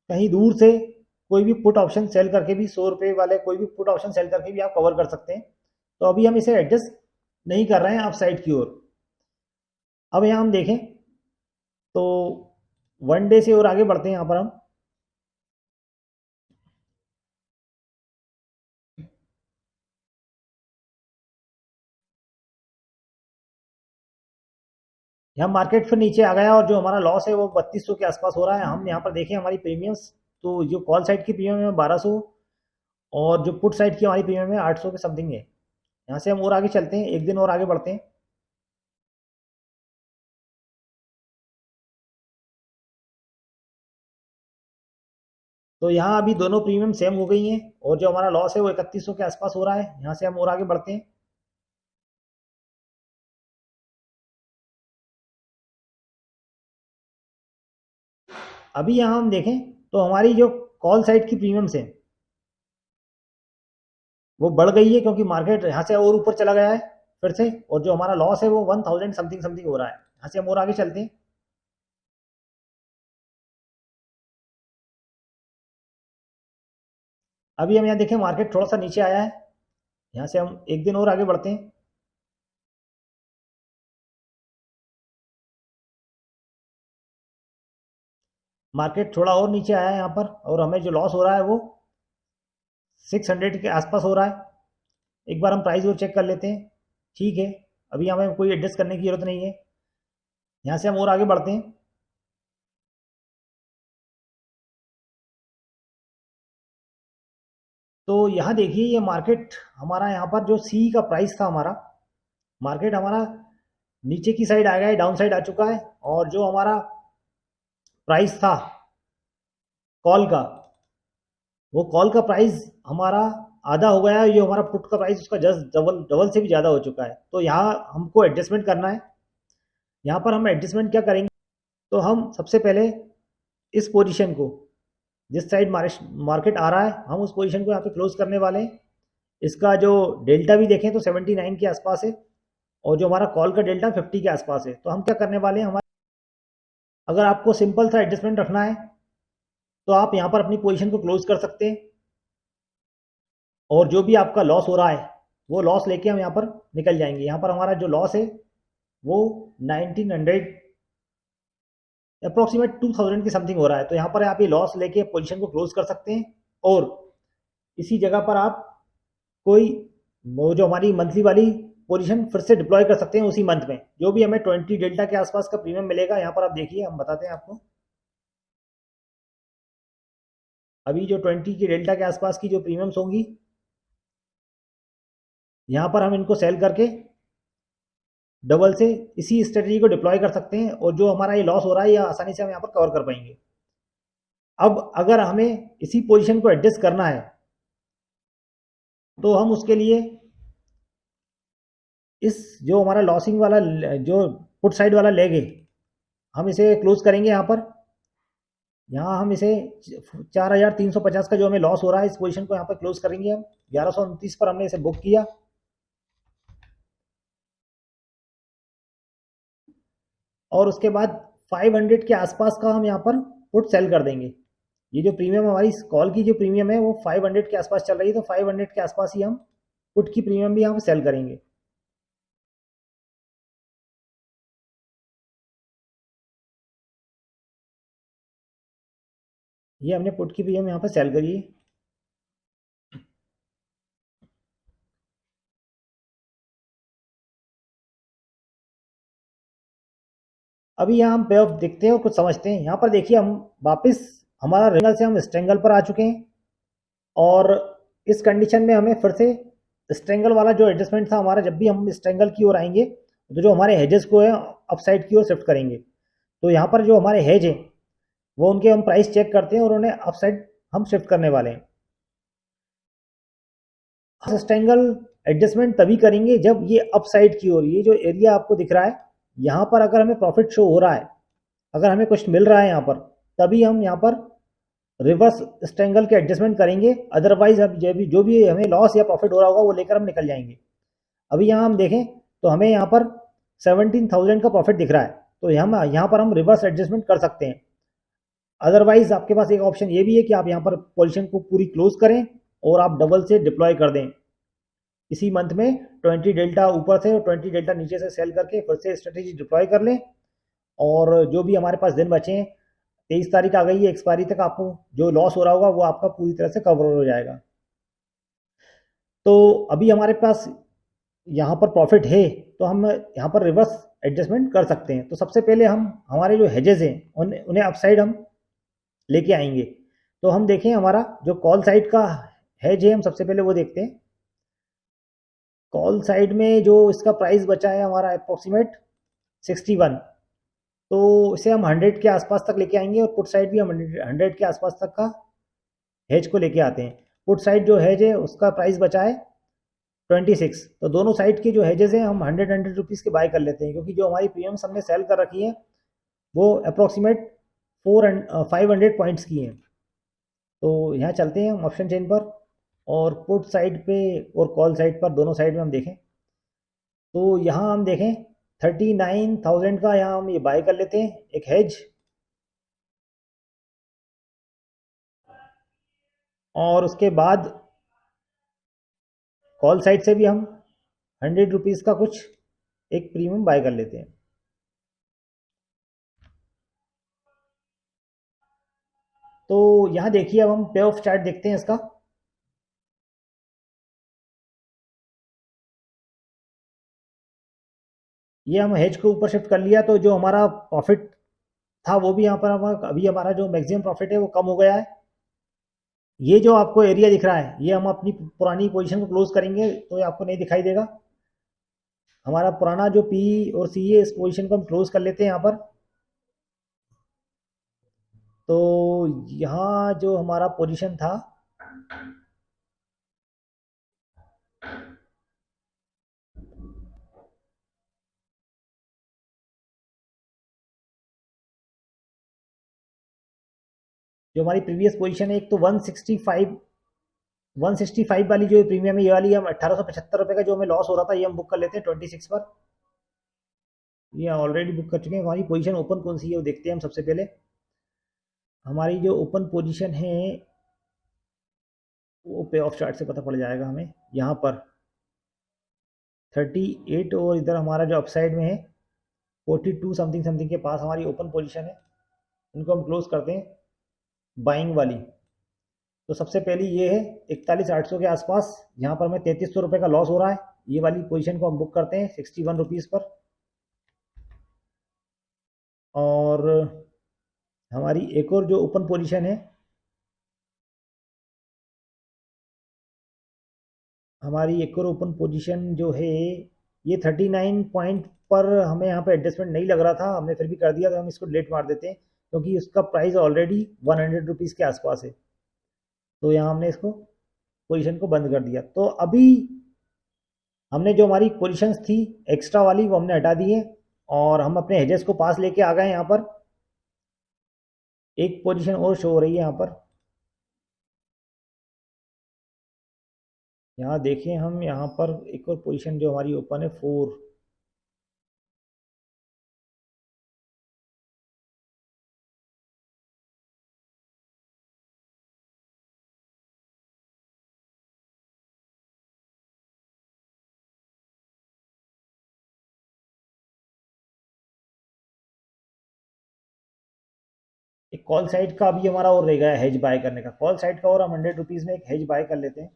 कहीं दूर से कोई भी पुट ऑप्शन सेल करके भी, 100 रुपये वाले कोई भी पुट ऑप्शन सेल करके भी आप कवर कर सकते हैं। तो अभी हम इसे एडजस्ट नहीं कर रहे हैं अप साइड की ओर। अब यहाँ हम देखें तो वन डे से और आगे बढ़ते हैं। यहाँ पर हम यहाँ मार्केट फिर नीचे आ गया और जो हमारा लॉस है वो 3200 के आसपास हो रहा है। हम यहाँ पर देखें हमारी प्रीमियम्स, तो जो कॉल साइड की प्रीमियम है 1200 और जो पुट साइड की हमारी प्रीमियम है 800 के समथिंग है। यहाँ से हम और आगे चलते हैं, एक दिन और आगे बढ़ते हैं। तो यहाँ अभी दोनों प्रीमियम सेम हो गई हैं और जो हमारा लॉस है वो 3100 के आसपास हो रहा है। यहाँ से हम और आगे बढ़ते हैं। अभी यहाँ हम देखें तो हमारी जो कॉल साइड की प्रीमियम्स है वो बढ़ गई है क्योंकि मार्केट यहाँ से और ऊपर चला गया है फिर से। और जो हमारा लॉस है वो 1000 समथिंग समथिंग हो रहा है। यहाँ से हम और आगे चलते हैं। अभी हम यहाँ देखें मार्केट थोड़ा सा नीचे आया है। यहाँ से हम एक दिन और आगे बढ़ते हैं। मार्केट थोड़ा और नीचे आया है यहाँ पर और हमें जो लॉस हो रहा है वो 600 के आसपास हो रहा है। एक बार हम प्राइस और चेक कर लेते हैं। ठीक है, अभी हमें कोई एडजस्ट करने की जरूरत नहीं है। यहाँ से हम और आगे बढ़ते हैं। तो यहाँ देखिए ये मार्केट हमारा यहाँ पर जो सी का प्राइस था, हमारा मार्केट हमारा नीचे की साइड आ गया है, डाउन साइड आ चुका है। और जो हमारा प्राइस था कॉल का, वो कॉल का प्राइस हमारा आधा हो गया है। जो हमारा पुट का प्राइस उसका जस्ट डबल डबल से भी ज़्यादा हो चुका है। तो यहाँ हमको एडजस्टमेंट करना है। यहाँ पर हम एडजस्टमेंट क्या करेंगे, तो हम सबसे पहले इस पोजीशन को, जिस साइड मार्केट आ रहा है, हम उस पोजीशन को यहाँ पे क्लोज करने वाले हैं। इसका जो डेल्टा भी देखें तो 79 के आसपास है और जो हमारा कॉल का डेल्टा 50 के आसपास है। तो हम क्या करने वाले हैं, हमारे अगर आपको सिंपल सा एडजस्टमेंट रखना है तो आप यहाँ पर अपनी पोजीशन को क्लोज कर सकते हैं और जो भी आपका लॉस हो रहा है वो लॉस लेके हम यहाँ पर निकल जाएंगे। यहाँ पर हमारा जो लॉस है वो 1900 अप्रोक्सीमेट 2000 की समथिंग हो रहा है। तो यहाँ पर आप ये लॉस लेके पोजीशन को क्लोज कर सकते हैं और इसी जगह पर आप कोई वो जो हमारी मंथली वाली पोजीशन फिर से डिप्लॉय कर सकते हैं उसी मंथ में। जो भी हमें 20 डेल्टा के आसपास का प्रीमियम मिलेगा, यहाँ पर आप देखिए हम बताते हैं आपको। अभी जो 20 की डेल्टा के आसपास की जो प्रीमियम्स होंगी, यहाँ पर हम इनको सेल करके डबल से इसी स्ट्रेटजी को डिप्लॉय कर सकते हैं और जो हमारा ये लॉस हो रहा है ये आसानी से हम यहाँ पर कवर कर पाएंगे। अब अगर हमें इसी पोजीशन को एडजस्ट करना है तो हम उसके लिए इस जो हमारा लॉसिंग वाला जो पुट साइड वाला लेग है, हम इसे क्लोज करेंगे। यहाँ हम इसे 4350 का जो हमें लॉस हो रहा है इस पोजीशन को यहाँ पर क्लोज करेंगे। हम 1129 पर हमने इसे बुक किया और उसके बाद 500 के आसपास का हम यहाँ पर पुट सेल कर देंगे। ये जो प्रीमियम हमारी कॉल की जो प्रीमियम है वो 500 के आसपास चल रही है, तो 500 के आसपास ही हम पुट की प्रीमियम भी यहाँ पर सेल करेंगे। ये हमने पुट की प्रीमियम यहाँ पर सेल करी है। अभी यहाँ हम पे ऑफ देखते हैं और कुछ समझते हैं। यहाँ पर देखिए हम वापस हमारा रेंगल से हम स्ट्रेंगल पर आ चुके हैं और इस कंडीशन में हमें फिर से स्ट्रेंगल वाला जो एडजस्टमेंट था हमारा, जब भी हम स्ट्रेंगल की ओर आएंगे तो जो हमारे हेजेस को है अप साइड की ओर शिफ्ट करेंगे। तो यहाँ पर जो हमारे हेज हैं वो उनके हम प्राइस चेक करते हैं और उन्हें अप साइड हम शिफ्ट करने वाले हैं। स्ट्रेंगल एडजस्टमेंट तभी करेंगे जब ये अप साइड की ओर, ये जो एरिया आपको दिख रहा है यहाँ पर अगर हमें प्रॉफिट शो हो रहा है, अगर हमें कुछ मिल रहा है यहाँ पर, तभी हम यहाँ पर रिवर्स स्ट्रेंगल के एडजस्टमेंट करेंगे। अदरवाइज अब जो भी हमें लॉस या प्रॉफिट हो रहा होगा वो लेकर हम निकल जाएंगे। अभी यहाँ हम देखें तो हमें यहाँ पर 17,000 का प्रॉफिट दिख रहा है, तो यहाँ पर हम रिवर्स एडजस्टमेंट कर सकते हैं। अदरवाइज आपके पास एक ऑप्शन ये भी है कि आप यहाँ पर पोजीशन को पूरी क्लोज करें और आप डबल से डिप्लॉय कर दें। इसी मंथ में 20 डेल्टा ऊपर से और 20 डेल्टा नीचे से सेल करके फिर से स्ट्रेटेजी डिप्लॉय कर लें। और जो भी हमारे पास दिन बचे हैं, 23 तारीख आ गई है एक्सपायरी तक, आपको जो लॉस हो रहा होगा वो आपका पूरी तरह से कवर हो जाएगा। तो अभी हमारे पास यहाँ पर प्रॉफिट है तो हम यहाँ पर रिवर्स एडजस्टमेंट कर सकते हैं। तो सबसे पहले हम हमारे जो हेजेस हैं उन्हें अपसाइड हम लेके आएंगे। तो हम देखें हमारा जो कॉल साइड का हेज है, हम सबसे पहले वो देखते हैं। कॉल साइड में जो इसका प्राइस बचा है हमारा अप्रोक्सीमेट 61, तो इसे हम 100 के आसपास तक लेके आएंगे और पुट साइड भी हम 100 के आसपास तक का हेज को लेके आते हैं। पुट साइड जो हेज है उसका प्राइस बचा है 26, तो दोनों साइड के जो हेजेस हैं हम 100 रुपीज़ के बाय कर लेते हैं, क्योंकि जो हमारी प्रीमियम्स हमने सेल कर रखी है वो अप्रोक्सीमेट 500 पॉइंट्स की हैं। तो यहाँ चलते हैं हम ऑप्शन चेन पर और पुट साइड पे और कॉल साइड पर दोनों साइड में हम देखें तो यहाँ हम देखें 39,000 का यहाँ हम ये बाय कर लेते हैं एक हेज। और उसके बाद कॉल साइड से भी हम 100 रुपीज़ का कुछ एक प्रीमियम बाय कर लेते हैं। तो यहाँ देखिए अब हम पे ऑफ चार्ट देखते हैं इसका। ये हम हेज को ऊपर शिफ्ट कर लिया तो जो हमारा प्रॉफिट था वो भी यहाँ पर अभी हमारा जो मैक्सिमम प्रॉफिट है वो कम हो गया है। ये जो आपको एरिया दिख रहा है ये हम अपनी पुरानी पोजीशन को क्लोज करेंगे तो ये आपको नहीं दिखाई देगा। हमारा पुराना जो पी और सी है इस पोजीशन को हम क्लोज कर लेते हैं यहाँ पर। तो यहाँ जो हमारा पोजीशन था जो हमारी प्रीवियस पोजीशन है, एक तो 165 वाली जो प्रीमियम है ये वाली, हम 1875 रुपये का जो हमें लॉस हो रहा था ये हम बुक कर लेते हैं 26 पर। ये ऑलरेडी बुक कर चुके हैं। हमारी पोजीशन ओपन कौन सी है वो देखते हैं हम सबसे पहले। हमारी जो ओपन पोजीशन है वो पे ऑफ चार्ट से पता पड़ जाएगा हमें। यहाँ पर 38 और इधर हमारा जो अपसाइड में है 42 समथिंग समथिंग के पास हमारी ओपन पोजीशन है। इनको हम क्लोज करते हैं बाइंग वाली। तो सबसे पहली ये है 41,800 के आसपास, यहाँ पर हमें 3,300 रुपये का लॉस हो रहा है। ये वाली पोजीशन को हम बुक करते हैं 61 रुपीज़ पर। और हमारी एक और जो ओपन पोजीशन है, हमारी एक और ओपन पोजीशन जो है ये 39 पॉइंट पर हमें यहाँ पे एडजस्टमेंट नहीं लग रहा था, हमने फिर भी कर दिया। तो हम इसको डिलीट मार देते हैं क्योंकि उसका प्राइस ऑलरेडी 100 रुपीज़ के आसपास है। तो यहाँ हमने इसको पोजीशन को बंद कर दिया। तो अभी हमने जो हमारी पोजीशंस थी एक्स्ट्रा वाली वो हमने हटा दी है और हम अपने हेजेस को पास लेके आ गए। यहाँ पर एक पोजीशन और शो हो रही है यहाँ पर। यहाँ देखें हम, यहाँ पर एक और पोजीशन जो हमारी ओपन है 4। एक कॉल साइड का अभी हमारा और रह गया है हेज बाय करने का। कॉल साइड का और हम 100 रुपीज़ में एक हेज बाय कर लेते हैं।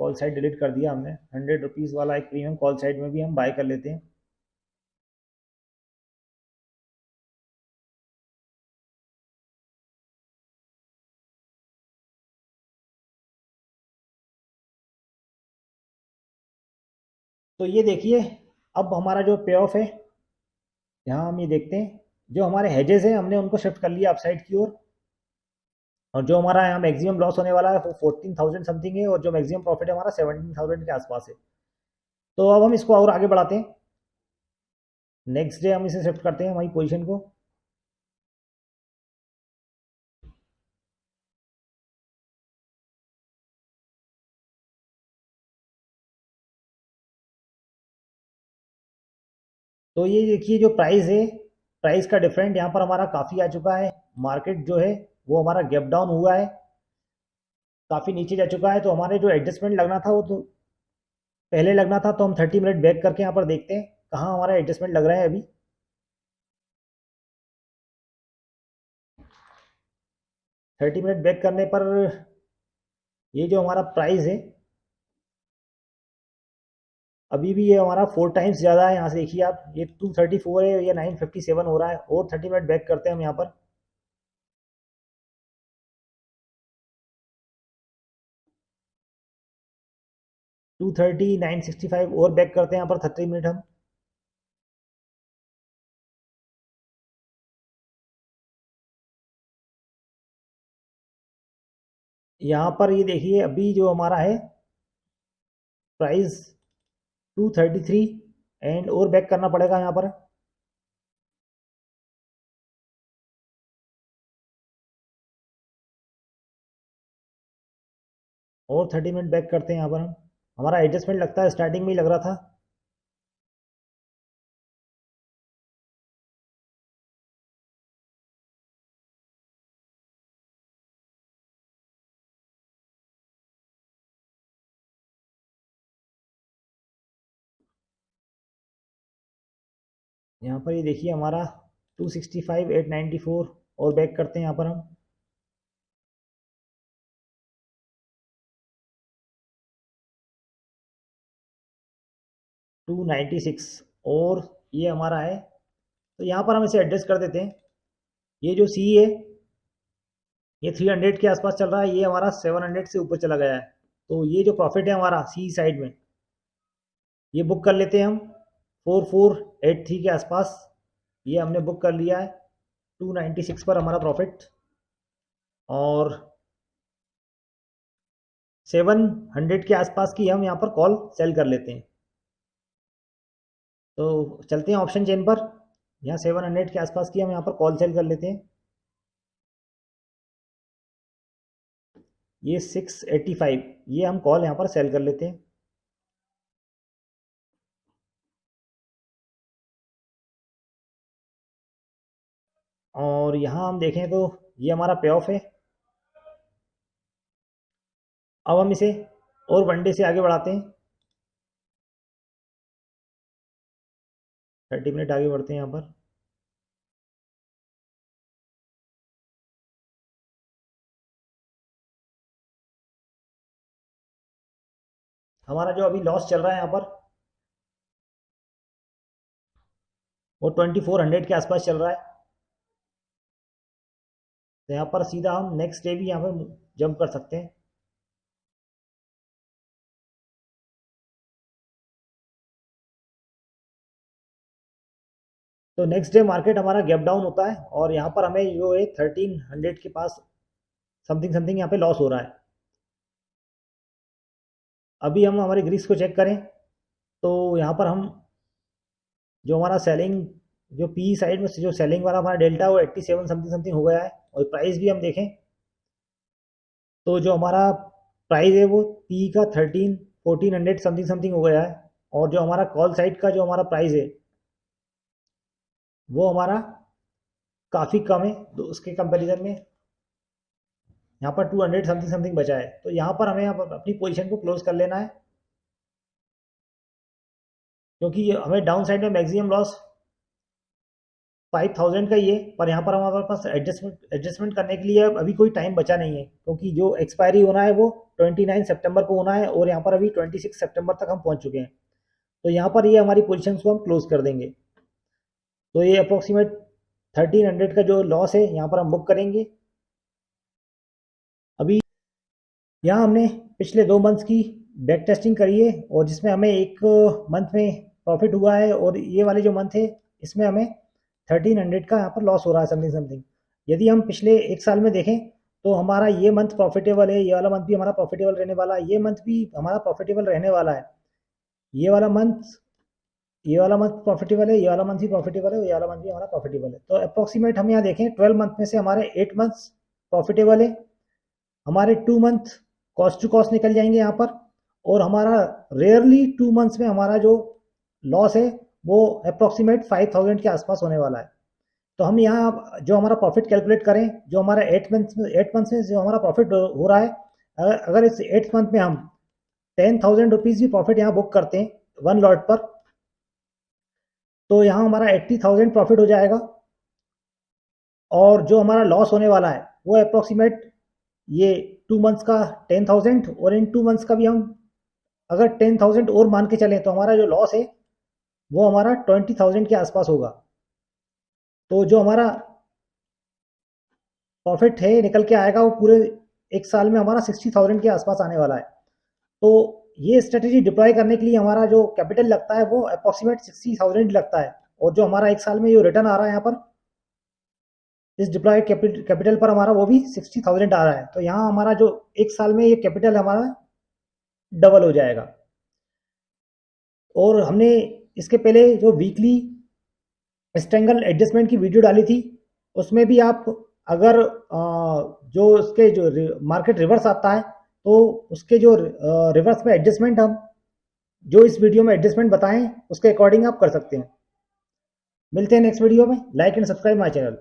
कॉल साइड डिलीट कर दिया हमने। 100 रुपीज़ वाला एक प्रीमियम कॉल साइड में भी हम बाय कर लेते हैं। तो ये देखिए, अब हमारा जो पे ऑफ है, यहाँ हम ये देखते हैं, जो हमारे हेजेस हैं हमने उनको शिफ्ट कर लिया अपसाइड की ओर, और जो हमारा यहाँ मैक्सिमम लॉस होने वाला है वो 14,000 समथिंग है, और जो मैक्सिमम प्रॉफिट है हमारा 17,000 के आसपास है। तो अब हम इसको और आगे बढ़ाते हैं। नेक्स्ट डे हम इसे शिफ्ट करते हैं हमारी पोजीशन को। तो ये देखिए जो प्राइस है, प्राइस का डिफरेंट यहाँ पर हमारा काफ़ी आ चुका है। मार्केट जो है वो हमारा गैप डाउन हुआ है, काफ़ी नीचे जा चुका है। तो हमारे जो एडजस्टमेंट लगना था वो तो पहले लगना था, तो हम 30 मिनट बैक करके यहाँ पर देखते हैं कहाँ हमारा एडजस्टमेंट लग रहा है अभी। 30 मिनट बैक करने पर ये जो हमारा प्राइस है अभी भी ये हमारा 4 टाइम्स ज़्यादा है। यहाँ से देखिए आप, ये 234 है, ये 957 हो रहा है। और 30 मिनट बैक करते हैं हम यहाँ पर। 230, 965 और बैक करते हैं यहाँ पर 30 मिनट हम। यहाँ पर ये देखिए अभी जो हमारा है प्राइस 233, एंड और बैक करना पड़ेगा यहाँ पर। और 30 मिनट बैक करते हैं यहाँ पर हम। हमारा एडजस्टमेंट लगता है स्टार्टिंग में ही लग रहा था। यहाँ पर ये देखिए हमारा 265, 894 और बैक करते हैं यहाँ पर हम। 296 और ये हमारा है। तो यहाँ पर हम इसे एडजस्ट कर देते हैं। ये जो सी है ये 300 के आसपास चल रहा है, ये हमारा 700 से ऊपर चला गया है। तो ये जो प्रॉफिट है हमारा सी साइड में, ये बुक कर लेते हैं हम 4483 के आसपास। ये हमने बुक कर लिया है 296 पर हमारा प्रॉफिट। और 700 के आसपास की हम यहाँ पर कॉल सेल कर लेते हैं। तो चलते हैं ऑप्शन चेन पर। यहाँ 700 के आसपास की हम यहाँ पर कॉल सेल कर लेते हैं। ये 685, ये हम कॉल यहाँ पर सेल कर लेते हैं। और यहाँ हम देखें तो ये हमारा पे ऑफ है। अब हम इसे और वनडे से आगे बढ़ाते हैं। 30 मिनट आगे बढ़ते हैं यहाँ पर। हमारा जो अभी लॉस चल रहा है यहाँ पर वो 2400 के आसपास चल रहा है। तो यहाँ पर सीधा हम नेक्स्ट डे भी यहाँ पर जंप कर सकते हैं। तो नेक्स्ट डे मार्केट हमारा गैप डाउन होता है, और यहाँ पर हमें जो है 1300 के पास समथिंग समथिंग यहाँ पे लॉस हो रहा है। अभी हम हमारे ग्रीस को चेक करें तो यहाँ पर हम जो हमारा सेलिंग, जो पी साइड में जो सेलिंग वाला हमारा डेल्टा वो 87 समथिंग समथिंग हो गया है। और प्राइस भी हम देखें तो जो हमारा प्राइस है वो पी का 1400 समथिंग समथिंग हो गया है। और जो हमारा कॉल साइड का जो हमारा प्राइस है वो हमारा काफ़ी कम है, तो उसके कंपैरिजन में यहाँ पर 200 समथिंग समथिंग बचा है। तो यहाँ पर हमें अपनी पोजीशन को क्लोज कर लेना है, क्योंकि हमें डाउन साइड में मैक्सिमम लॉस 5000 का ही है। पर यहाँ पर हमारे पास एडजस्टमेंट करने के लिए अभी कोई टाइम बचा नहीं है, क्योंकि जो एक्सपायरी होना है वो 29 सितंबर को होना है, और यहाँ पर अभी 26 सितंबर तक हम पहुँच चुके हैं। तो यहाँ पर ये हमारी पोजीशन को हम क्लोज कर देंगे। तो ये अप्रोक्सीमेट 1300 का जो लॉस है यहाँ पर हम बुक करेंगे। अभी यहाँ हमने पिछले 2 मंथ्स की बैक टेस्टिंग करिए और जिसमें हमें एक मंथ में प्रॉफिट हुआ है और ये वाले जो मंथ है इसमें हमें 1300 का यहाँ पर लॉस हो रहा है समथिंग समथिंग। यदि हम पिछले एक साल में देखें तो हमारा ये मंथ प्रॉफिटेबल है, ये वाला मंथ भी हमारा प्रॉफिटेबल रहने वाला है, ये मंथ भी हमारा प्रॉफिटेबल रहने वाला है, ये वाला मंथ ये वाला मंथ प्रॉफिटेबल है, ये वाला मंथ भी प्रॉफिटेबल है, ये वाला मंथ भी हमारा प्रॉफिटेबल है। तो अप्रोक्सीमेट हम यहाँ देखें 12 मंथ में से हमारे 8 मंथ्स प्रॉफिटेबल है, हमारे 2 मंथ कॉस्ट टू कॉस्ट निकल जाएंगे यहाँ पर, और हमारा रेयरली 2 मंथ्स में हमारा जो लॉस है वो अप्रोक्सीमेट 5000 के आसपास होने वाला है। तो हम यहाँ जो हमारा प्रॉफिट कैलकुलेट करें, जो हमारा 8 मंथ्स में जो हमारा प्रॉफिट हो रहा है, अगर इस 8 मंथ में हम 10,000 रुपीज़ भी प्रॉफिट यहाँ बुक करते हैं वन लॉट पर, तो यहाँ हमारा 80,000 प्रॉफिट हो जाएगा, और जो हमारा लॉस होने वाला है वो अप्रोक्सीमेट ये 2 मंथ्स का 10,000, और इन 2 मंथ्स का भी हम अगर 10,000 और मान के चलें तो हमारा जो लॉस है वो हमारा 20,000 के आसपास होगा। तो जो हमारा प्रॉफिट है निकल के आएगा वो पूरे एक साल में हमारा 60,000 के आसपास आने वाला है। तो ये स्ट्रेटेजी डिप्लॉय करने के लिए हमारा जो कैपिटल लगता है वो अप्रोक्सीमेट 60,000 लगता है, और जो हमारा एक साल में जो रिटर्न आ रहा है यहाँ पर इस डिप्लॉयड कैपिटल पर हमारा वो भी 60,000 आ रहा है। तो यहाँ हमारा जो एक साल में ये कैपिटल हमारा डबल हो जाएगा। और हमने इसके पहले जो वीकली स्ट्रेंगल एडजस्टमेंट की वीडियो डाली थी उसमें भी आप अगर जो उसके जो मार्केट रिवर्स आता है तो उसके जो रिवर्स में एडजस्टमेंट हम जो इस वीडियो में एडजस्टमेंट बताएं उसके अकॉर्डिंग आप कर सकते हैं। मिलते हैं नेक्स्ट वीडियो में। Like and subscribe my channel.